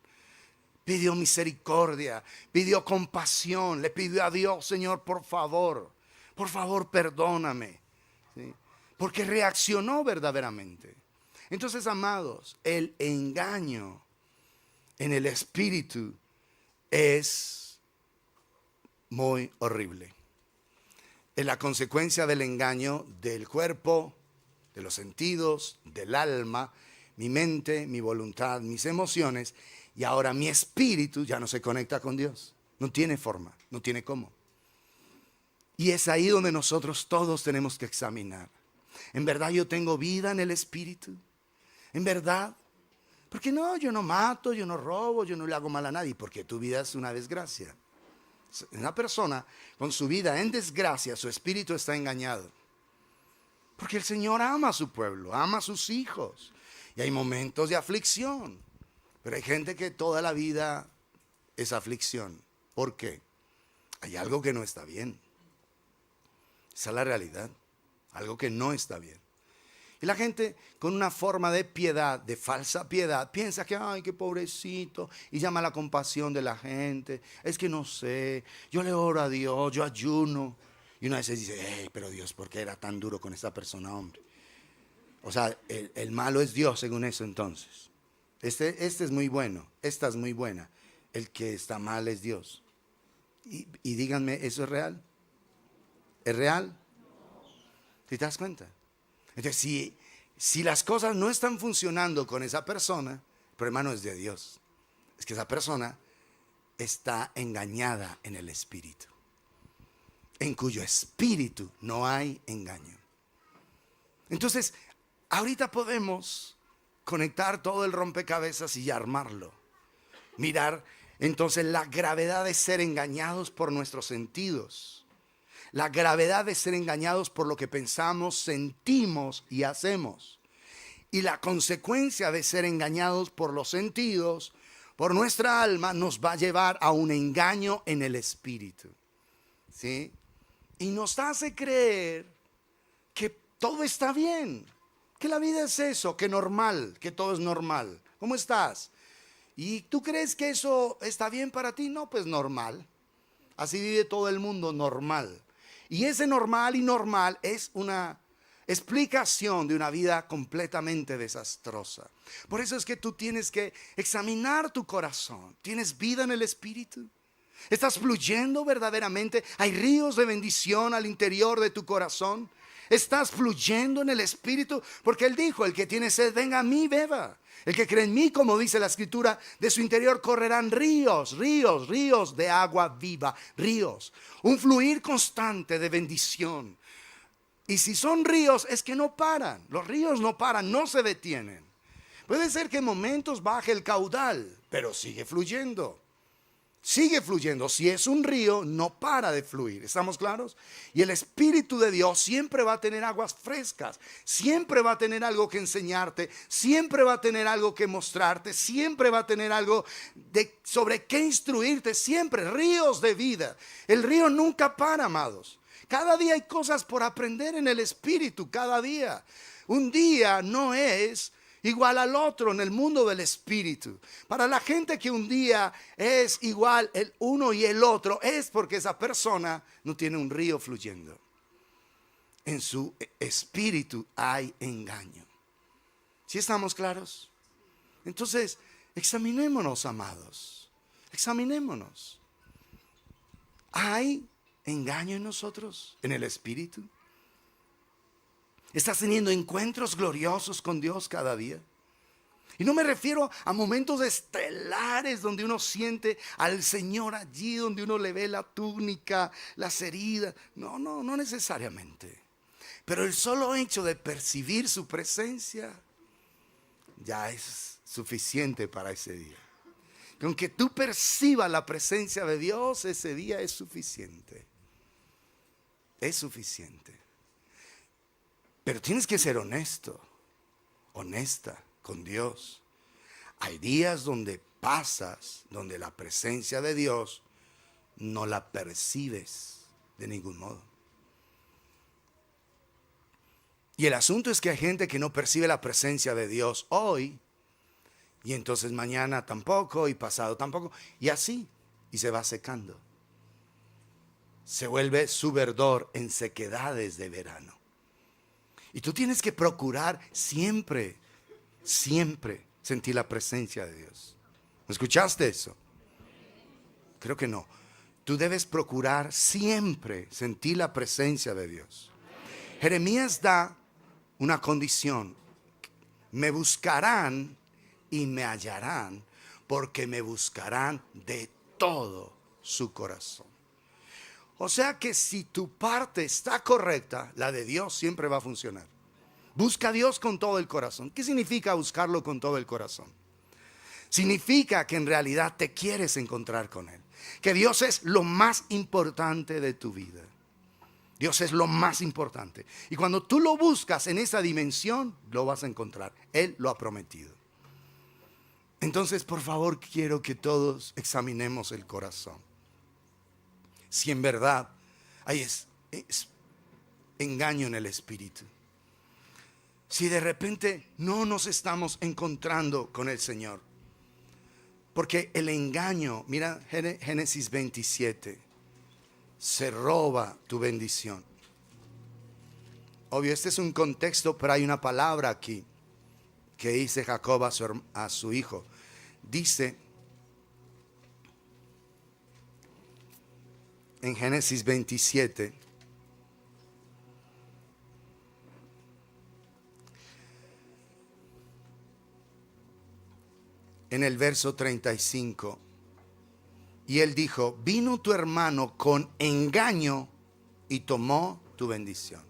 Pidió misericordia, pidió compasión, le pidió a Dios, Señor, por favor, perdóname. ¿Sí? Porque reaccionó verdaderamente. Entonces, amados, el engaño en el espíritu es muy horrible. Es la consecuencia del engaño del cuerpo, de los sentidos, del alma, mi mente, mi voluntad, mis emociones. Y ahora mi espíritu ya no se conecta con Dios. No tiene forma, no tiene cómo. Y es ahí donde nosotros todos tenemos que examinar. ¿En verdad yo tengo vida en el espíritu? ¿En verdad? Porque no, yo no mato, yo no robo, yo no le hago mal a nadie. Porque tu vida es una desgracia. Una persona con su vida en desgracia, su espíritu está engañado. Porque el Señor ama a su pueblo, ama a sus hijos. Y hay momentos de aflicción. Pero hay gente que toda la vida es aflicción. ¿Por qué? Hay algo que no está bien. Esa es la realidad. Algo que no está bien. Y la gente con una forma de piedad, de falsa piedad, piensa que, ay, qué pobrecito, y llama a la compasión de la gente. Es que no sé, yo le oro a Dios, yo ayuno. Y una vez se dice, hey, pero Dios, ¿por qué era tan duro con esta persona, hombre? O sea, el malo es Dios según eso entonces. Este es muy bueno, esta es muy buena. El que está mal es Dios. Y díganme, ¿eso es real? ¿Es real? ¿Te das cuenta? Entonces, si las cosas no están funcionando con esa persona, el problema no es de Dios. Es que esa persona está engañada en el espíritu, en cuyo espíritu no hay engaño. Entonces, ahorita podemos conectar todo el rompecabezas y armarlo. Mirar entonces la gravedad de ser engañados por nuestros sentidos. La gravedad de ser engañados por lo que pensamos, sentimos y hacemos. Y la consecuencia de ser engañados por los sentidos, por nuestra alma, nos va a llevar a un engaño en el espíritu. ¿Sí? Y nos hace creer que todo está bien, que la vida es eso, que normal, que todo es normal. ¿Cómo estás? ¿Y tú crees que eso está bien para ti? No, pues normal. Así vive todo el mundo, normal. Y ese normal y normal es una explicación de una vida completamente desastrosa. Por eso es que tú tienes que examinar tu corazón. ¿Tienes vida en el espíritu? ¿Estás fluyendo verdaderamente? ¿Hay ríos de bendición al interior de tu corazón? ¿Estás fluyendo en el espíritu? Porque Él dijo, el que tiene sed, venga a mí, beba. El que cree en mí, como dice la escritura, de su interior correrán ríos, ríos, ríos de agua viva, ríos. Un fluir constante de bendición. Y si son ríos, es que no paran. Los ríos no paran, no se detienen. Puede ser que en momentos baje el caudal, pero sigue fluyendo. Sigue fluyendo. Si es un río, no para de fluir. ¿Estamos claros? Y el Espíritu de Dios siempre va a tener aguas frescas. Siempre va a tener algo que enseñarte. Siempre va a tener algo que mostrarte. Siempre va a tener algo sobre qué instruirte. Siempre ríos de vida. El río nunca para, amados. Cada día hay cosas por aprender en el Espíritu. Cada día. Un día no es igual al otro en el mundo del espíritu. Para la gente que un día es igual el uno y el otro, es porque esa persona no tiene un río fluyendo. En su espíritu hay engaño. ¿Sí estamos claros? Entonces, examinémonos, amados. Examinémonos. ¿Hay engaño en nosotros, en el espíritu? ¿Estás teniendo encuentros gloriosos con Dios cada día? Y no me refiero a momentos estelares donde uno siente al Señor allí, donde uno le ve la túnica, las heridas. No necesariamente. Pero el solo hecho de percibir su presencia ya es suficiente para ese día. Que aunque tú percibas la presencia de Dios, ese día es suficiente. Es suficiente. Pero tienes que ser honesto, honesta con Dios. Hay días donde pasas, donde la presencia de Dios no la percibes de ningún modo. Y el asunto es que hay gente que no percibe la presencia de Dios hoy, y entonces mañana tampoco, y pasado tampoco, y así, y se va secando. Se vuelve su verdor en sequedades de verano. Y tú tienes que procurar siempre, siempre sentir la presencia de Dios. ¿Me escuchaste eso? Creo que no. Tú debes procurar siempre sentir la presencia de Dios. Jeremías da una condición. Me buscarán y me hallarán, porque me buscarán de todo su corazón. O sea que si tu parte está correcta, la de Dios siempre va a funcionar. Busca a Dios con todo el corazón. ¿Qué significa buscarlo con todo el corazón? Significa que en realidad te quieres encontrar con Él. Que Dios es lo más importante de tu vida. Dios es lo más importante. Y cuando tú lo buscas en esa dimensión, lo vas a encontrar. Él lo ha prometido. Entonces, por favor, quiero que todos examinemos el corazón. si en verdad hay es engaño en el espíritu. Si de repente no nos estamos encontrando con el Señor. Porque el engaño, mira Génesis 27, se roba tu bendición. Obvio, este es un contexto, pero hay una palabra aquí que dice Jacob a su hijo. Dice en Génesis 27, en el verso 35, y él dijo: vino tu hermano con engaño y tomó tu bendición.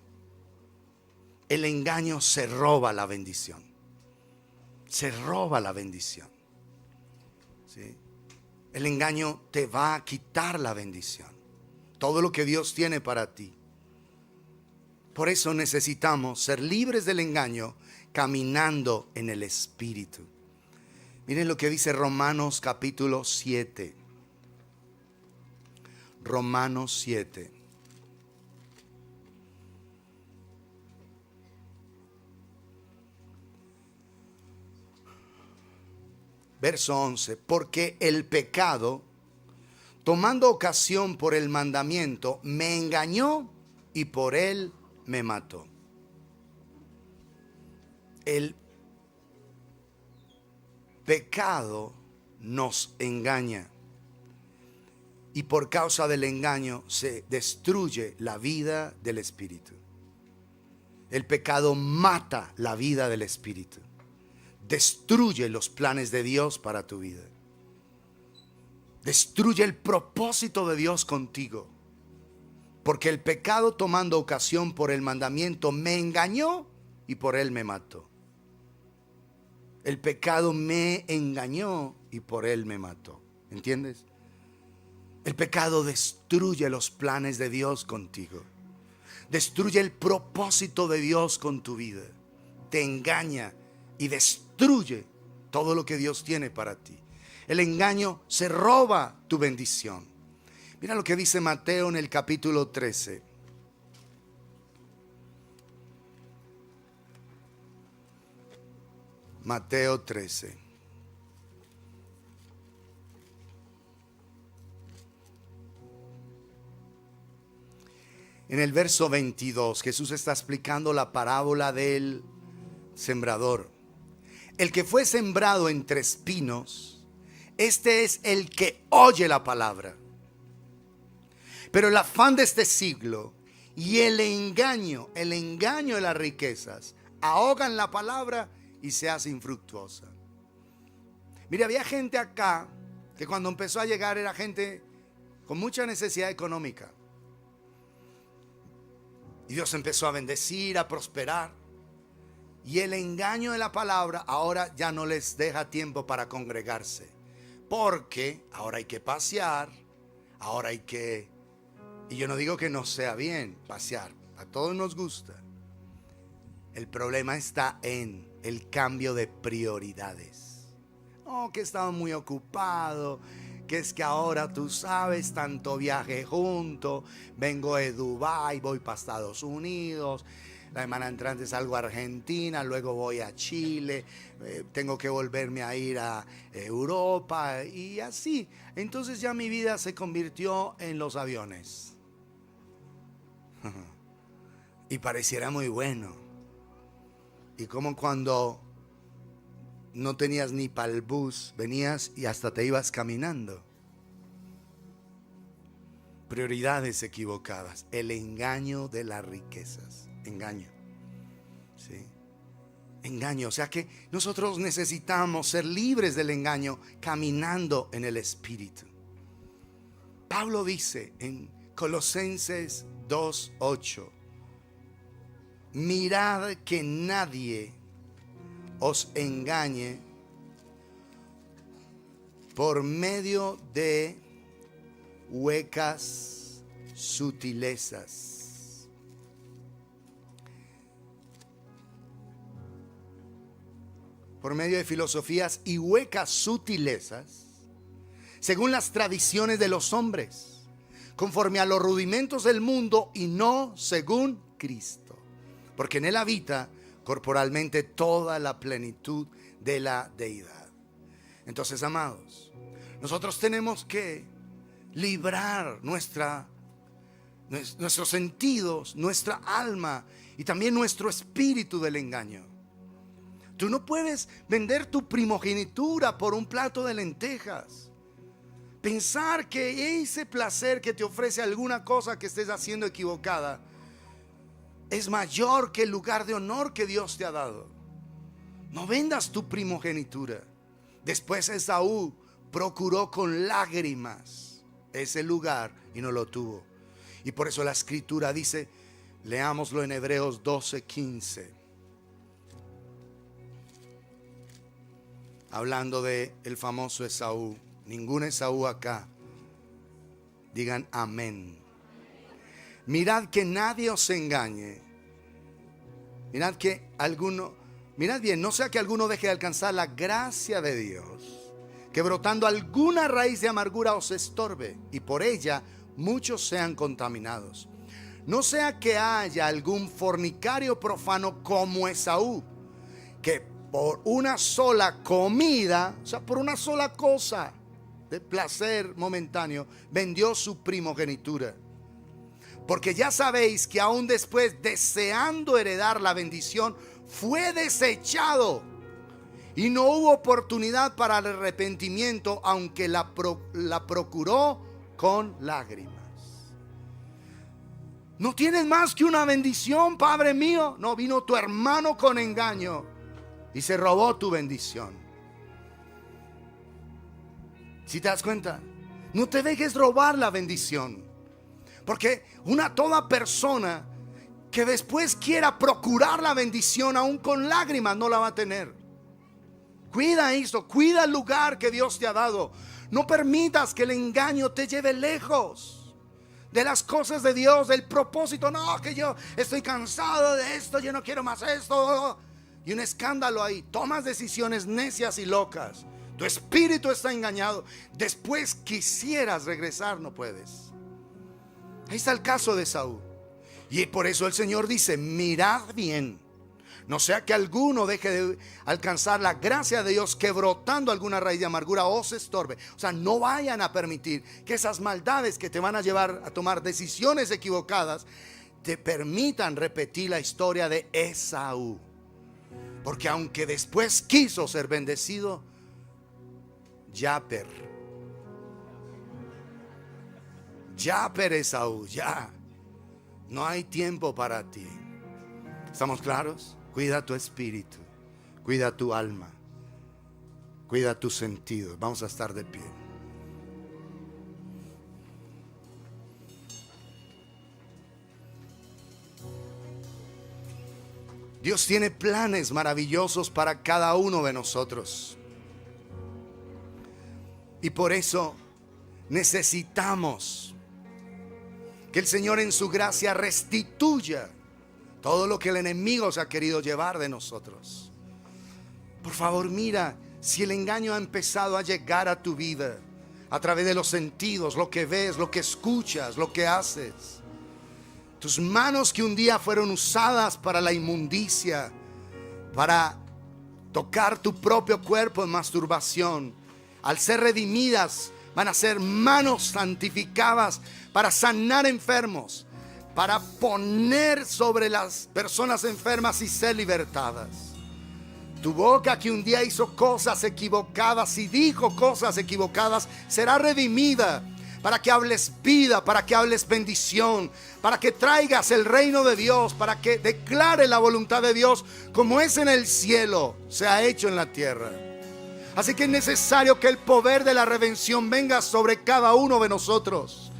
El engaño se roba la bendición. Se roba la bendición. ¿Sí? El engaño te va a quitar la bendición. Todo lo que Dios tiene para ti. Por eso necesitamos ser libres del engaño, caminando en el Espíritu. Miren lo que dice Romanos capítulo 7. Romanos 7. Verso 11. Porque el pecado, tomando ocasión por el mandamiento, me engañó y por él me mató. El pecado nos engaña. Y por causa del engaño se destruye la vida del espíritu. El pecado mata la vida del espíritu. Destruye los planes de Dios para tu vida. Destruye el propósito de Dios contigo. Porque el pecado, tomando ocasión por el mandamiento, me engañó y por él me mató. El pecado me engañó y por él me mató. ¿Entiendes? El pecado destruye los planes de Dios contigo. Destruye el propósito de Dios con tu vida. Te engaña y destruye todo lo que Dios tiene para ti. El engaño se roba tu bendición. Mira lo que dice Mateo en el capítulo 13. Mateo 13. En el verso 22, Jesús está explicando la parábola del sembrador. El que fue sembrado entre espinos, este es el que oye la palabra. Pero el afán de este siglo y el engaño de las riquezas ahogan la palabra y se hace infructuosa. Mire, había gente acá que cuando empezó a llegar era gente con mucha necesidad económica. Y Dios empezó a bendecir, a prosperar. Y el engaño de la palabra ahora ya no les deja tiempo para congregarse. Porque ahora hay que pasear, ahora hay que... Y yo no digo que no sea bien pasear, a todos nos gusta. El problema está en el cambio de prioridades. No, que estaba muy ocupado, que es que ahora tú sabes, tanto viaje junto, vengo de Dubái, voy para Estados Unidos, la semana entrante salgo a Argentina, luego voy a Chile, tengo que volverme a ir a Europa y así. Entonces ya mi vida se convirtió en los aviones. Y pareciera muy bueno. Y como cuando no tenías ni para el bus, venías y hasta te ibas caminando. Prioridades equivocadas. El engaño de las riquezas. Engaño. ¿Sí? Engaño. O sea que nosotros necesitamos ser libres del engaño, caminando en el Espíritu. Pablo dice en Colosenses 2:8: mirad que nadie os engañe por medio de huecas sutilezas. Por medio de filosofías y huecas sutilezas, según las tradiciones de los hombres, conforme a los rudimentos del mundo y no según Cristo, porque en él habita corporalmente toda la plenitud de la deidad. Entonces, amados, nosotros tenemos que librar nuestros sentidos, nuestra alma y también nuestro espíritu del engaño. Tú no puedes vender tu primogenitura por un plato de lentejas. Pensar que ese placer que te ofrece alguna cosa que estés haciendo equivocada es mayor que el lugar de honor que Dios te ha dado. No vendas tu primogenitura. Después Esaú procuró con lágrimas ese lugar y no lo tuvo. Y por eso la escritura dice, leámoslo en Hebreos 12:15. Hablando de el famoso Esaú. Ningún Esaú acá. Digan amén. Mirad que nadie os engañe. Mirad bien, no sea que alguno deje de alcanzar la gracia de Dios, que brotando alguna raíz de amargura os estorbe, y por ella muchos sean contaminados. No sea que haya algún fornicario profano como Esaú, que por una sola comida, o sea, por una sola cosa de placer momentáneo, vendió su primogenitura. Porque ya sabéis que aún después, deseando heredar la bendición, fue desechado y no hubo oportunidad para el arrepentimiento, aunque la procuró con lágrimas. No tienes más que una bendición, Padre mío. No, vino tu hermano con engaño y se robó tu bendición. ¿Sí te das cuenta? No te dejes robar la bendición. Porque toda persona que después quiera procurar la bendición aún con lágrimas no la va a tener. Cuida esto, cuida el lugar que Dios te ha dado. No permitas que el engaño te lleve lejos de las cosas de Dios, del propósito. No, que yo estoy cansado de esto, yo no quiero más esto. Y un escándalo ahí. Tomas decisiones necias y locas. Tu espíritu está engañado. Después quisieras regresar, no puedes. Ahí está el caso de Saúl. Y por eso el Señor dice, mirad bien, no sea que alguno deje de alcanzar la gracia de Dios, que brotando alguna raíz de amargura os estorbe. O sea, no vayan a permitir que esas maldades que te van a llevar a tomar decisiones equivocadas te permitan repetir la historia de Esaú. Porque aunque después quiso ser bendecido, Yaper Esaú, ya no hay tiempo para ti. ¿Estamos claros? Cuida tu espíritu, cuida tu alma, cuida tus sentidos. Vamos a estar de pie. Dios tiene planes maravillosos para cada uno de nosotros. Y por eso necesitamos que el Señor en su gracia restituya todo lo que el enemigo se ha querido llevar de nosotros. Por favor, mira si el engaño ha empezado a llegar a tu vida a través de los sentidos, lo que ves, lo que escuchas, lo que haces. Tus manos que un día fueron usadas para la inmundicia, para tocar tu propio cuerpo en masturbación, al ser redimidas, van a ser manos santificadas para sanar enfermos, para poner sobre las personas enfermas y ser libertadas. Tu boca que un día hizo cosas equivocadas y dijo cosas equivocadas será redimida para que hables vida, para que hables bendición, para que traigas el reino de Dios, para que declare la voluntad de Dios como es en el cielo, sea hecho en la tierra. Así que es necesario que el poder de la redención venga sobre cada uno de nosotros.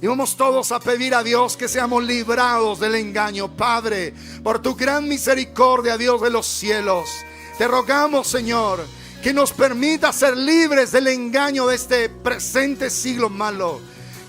Y vamos todos a pedir a Dios que seamos librados del engaño. Padre, por tu gran misericordia, Dios de los cielos, te rogamos, Señor, que nos permita ser libres del engaño de este presente siglo malo.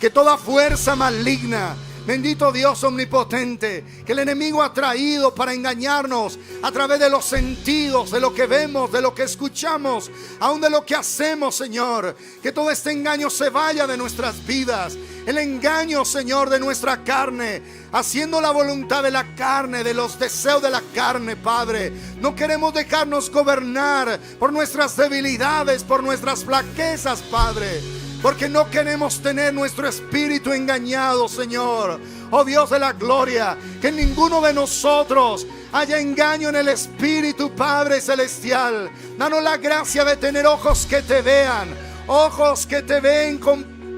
Que toda fuerza maligna, bendito Dios omnipotente, que el enemigo ha traído para engañarnos, a través de los sentidos, de lo que vemos, de lo que escuchamos, aún de lo que hacemos, Señor. Que todo este engaño se vaya de nuestras vidas. El engaño, Señor, de nuestra carne, haciendo la voluntad de la carne, de los deseos de la carne, Padre. No queremos dejarnos gobernar por nuestras debilidades, por nuestras flaquezas, Padre, porque no queremos tener nuestro espíritu engañado, Señor. Oh Dios de la gloria, que ninguno de nosotros haya engaño en el espíritu, Padre celestial. Danos la gracia de tener ojos que te vean, ojos que te ven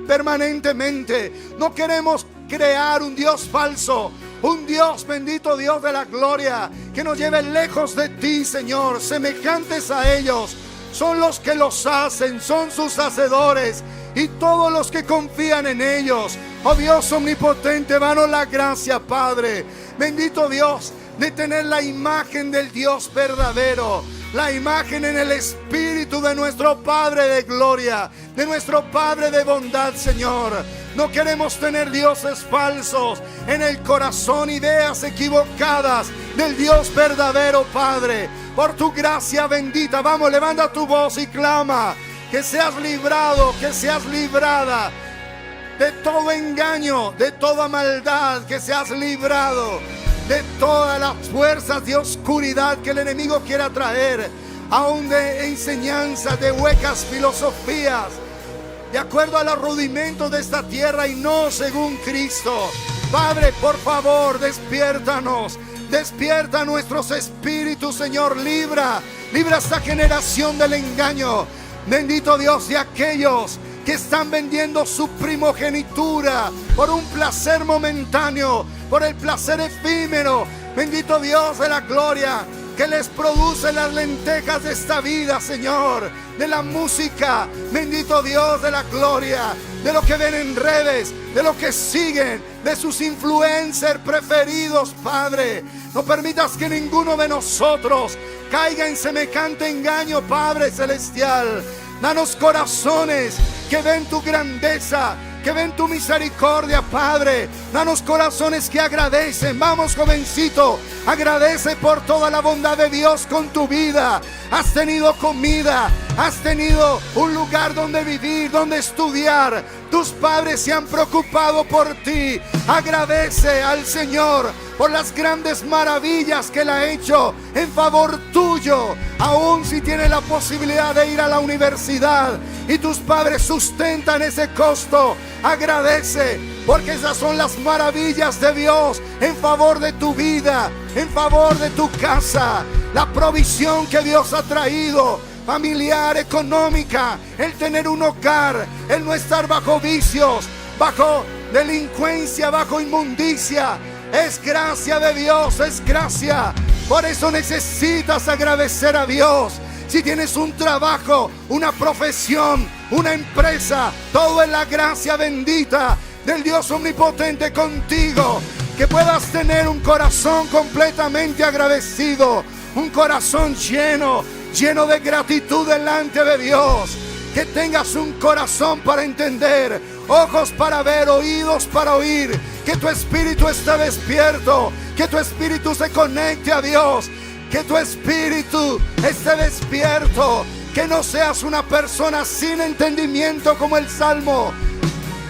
permanentemente. No queremos crear un Dios falso, un Dios, bendito Dios de la gloria, que nos lleve lejos de ti, Señor. Semejantes a ellos son los que los hacen, son sus hacedores, y todos los que confían en ellos. Oh Dios omnipotente, danos la gracia, Padre, bendito Dios, de tener la imagen del Dios verdadero, la imagen en el espíritu de nuestro Padre de gloria, de nuestro Padre de bondad, Señor. No queremos tener dioses falsos en el corazón, ideas equivocadas del Dios verdadero, Padre. Por tu gracia bendita, vamos, levanta tu voz y clama. Que seas librado, que seas librada de todo engaño, de toda maldad. Que seas librado de todas las fuerzas de oscuridad que el enemigo quiera traer, aún de enseñanzas, de huecas filosofías, de acuerdo a los rudimentos de esta tierra y no según Cristo. Padre, por favor, despiértanos. Despierta nuestros espíritus, Señor. Libra esta generación del engaño. Bendito Dios, de aquellos que están vendiendo su primogenitura por un placer momentáneo, por el placer efímero. Bendito Dios de la gloria, que les produce las lentejas de esta vida, Señor, de la música. Bendito Dios de la gloria, de lo que ven en redes, de lo que siguen, de sus influencers preferidos, Padre. No permitas que ninguno de nosotros caiga en semejante engaño, Padre celestial. Danos corazones que ven tu grandeza, que ven tu misericordia, Padre. Danos corazones que agradecen. Vamos, jovencito, agradece por toda la bondad de Dios con tu vida. Has tenido comida, has tenido un lugar donde vivir, donde estudiar. Tus padres se han preocupado por ti. Agradece al Señor por las grandes maravillas que Él ha hecho en favor tuyo. Aún si tienes la posibilidad de ir a la universidad y tus padres sustentan ese costo, agradece, porque esas son las maravillas de Dios en favor de tu vida, en favor de tu casa. La provisión que Dios ha traído, familiar, económica, el tener un hogar, el no estar bajo vicios, bajo delincuencia, bajo inmundicia. Es gracia de Dios, es gracia. Por eso necesitas agradecer a Dios. Si tienes un trabajo, una profesión, una empresa, todo es la gracia bendita del Dios omnipotente contigo. Que puedas tener un corazón completamente agradecido, un corazón lleno de gratitud delante de Dios. Que tengas un corazón para entender, ojos para ver, oídos para oír. Que tu espíritu esté despierto, que tu espíritu se conecte a Dios, que tu espíritu esté despierto. Que no seas una persona sin entendimiento como el Salmo,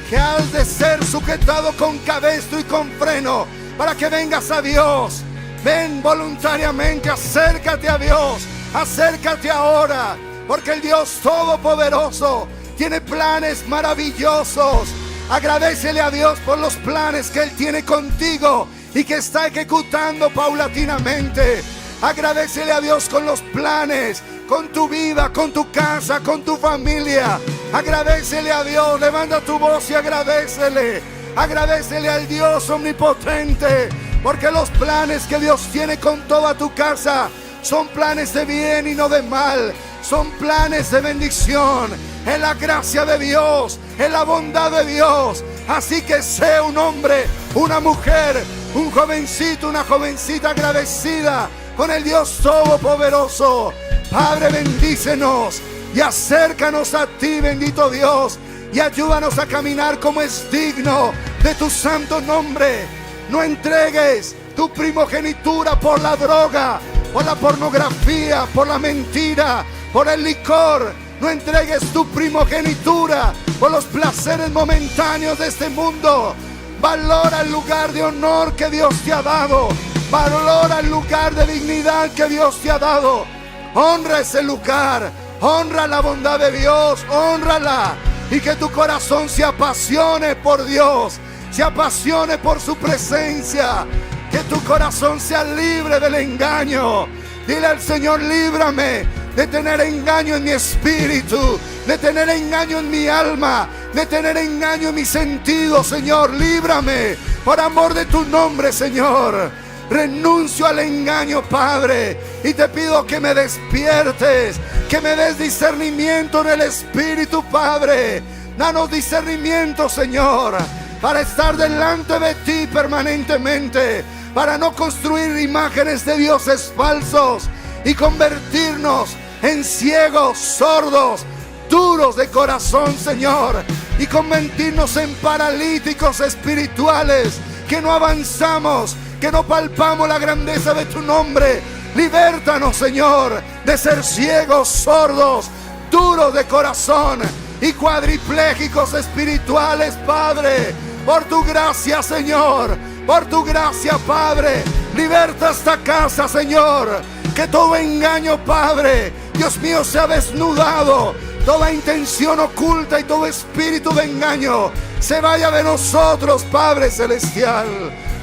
que has de ser sujetado con cabestro y con freno para que vengas a Dios. Ven voluntariamente, acércate a Dios, acércate ahora, porque el Dios Todopoderoso tiene planes maravillosos. Agradécele a Dios por los planes que Él tiene contigo y que está ejecutando paulatinamente. Agradécele a Dios con los planes, con tu vida, con tu casa, con tu familia. Agradécele a Dios, levanta tu voz y agradécele. Agradécele al Dios omnipotente, porque los planes que Dios tiene con toda tu casa son planes de bien y no de mal. Son planes de bendición. Es la gracia de Dios, es la bondad de Dios. Así que sé un hombre, una mujer, un jovencito, una jovencita agradecida con el Dios Todopoderoso. Padre, bendícenos y acércanos a ti, bendito Dios, y ayúdanos a caminar como es digno de tu santo nombre. No entregues tu primogenitura por la droga, por la pornografía, por la mentira, por el licor. No entregues tu primogenitura por los placeres momentáneos de este mundo. Valora el lugar de honor que Dios te ha dado. Valora el lugar de dignidad que Dios te ha dado. Honra ese lugar. Honra la bondad de Dios. Hónrala. Y que tu corazón se apasione por Dios. Se apasione por su presencia. Que tu corazón sea libre del engaño. Dile al Señor: líbrame de tener engaño en mi espíritu, de tener engaño en mi alma, de tener engaño en mis sentidos. Señor, líbrame por amor de tu nombre, Señor. Renuncio al engaño, Padre, y te pido que me despiertes, que me des discernimiento en el espíritu, Padre. Danos discernimiento, Señor, para estar delante de ti permanentemente, para no construir imágenes de dioses falsos y convertirnos en ciegos, sordos, duros de corazón, Señor, y convertirnos en paralíticos espirituales, que no avanzamos, que no palpamos la grandeza de tu nombre. Libértanos, Señor, de ser ciegos, sordos, duros de corazón y cuadriplégicos espirituales, Padre. Por tu gracia, Señor, por tu gracia, Padre, liberta esta casa, Señor. Que todo engaño, Padre, Dios mío, sea desnudado. Toda intención oculta y todo espíritu de engaño se vaya de nosotros, Padre Celestial.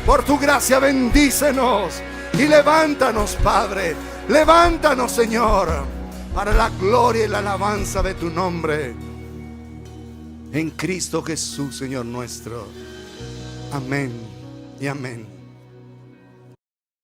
Por tu gracia bendícenos y levántanos, Padre. Levántanos, Señor, para la gloria y la alabanza de tu nombre. En Cristo Jesús, Señor nuestro. Amén y amén.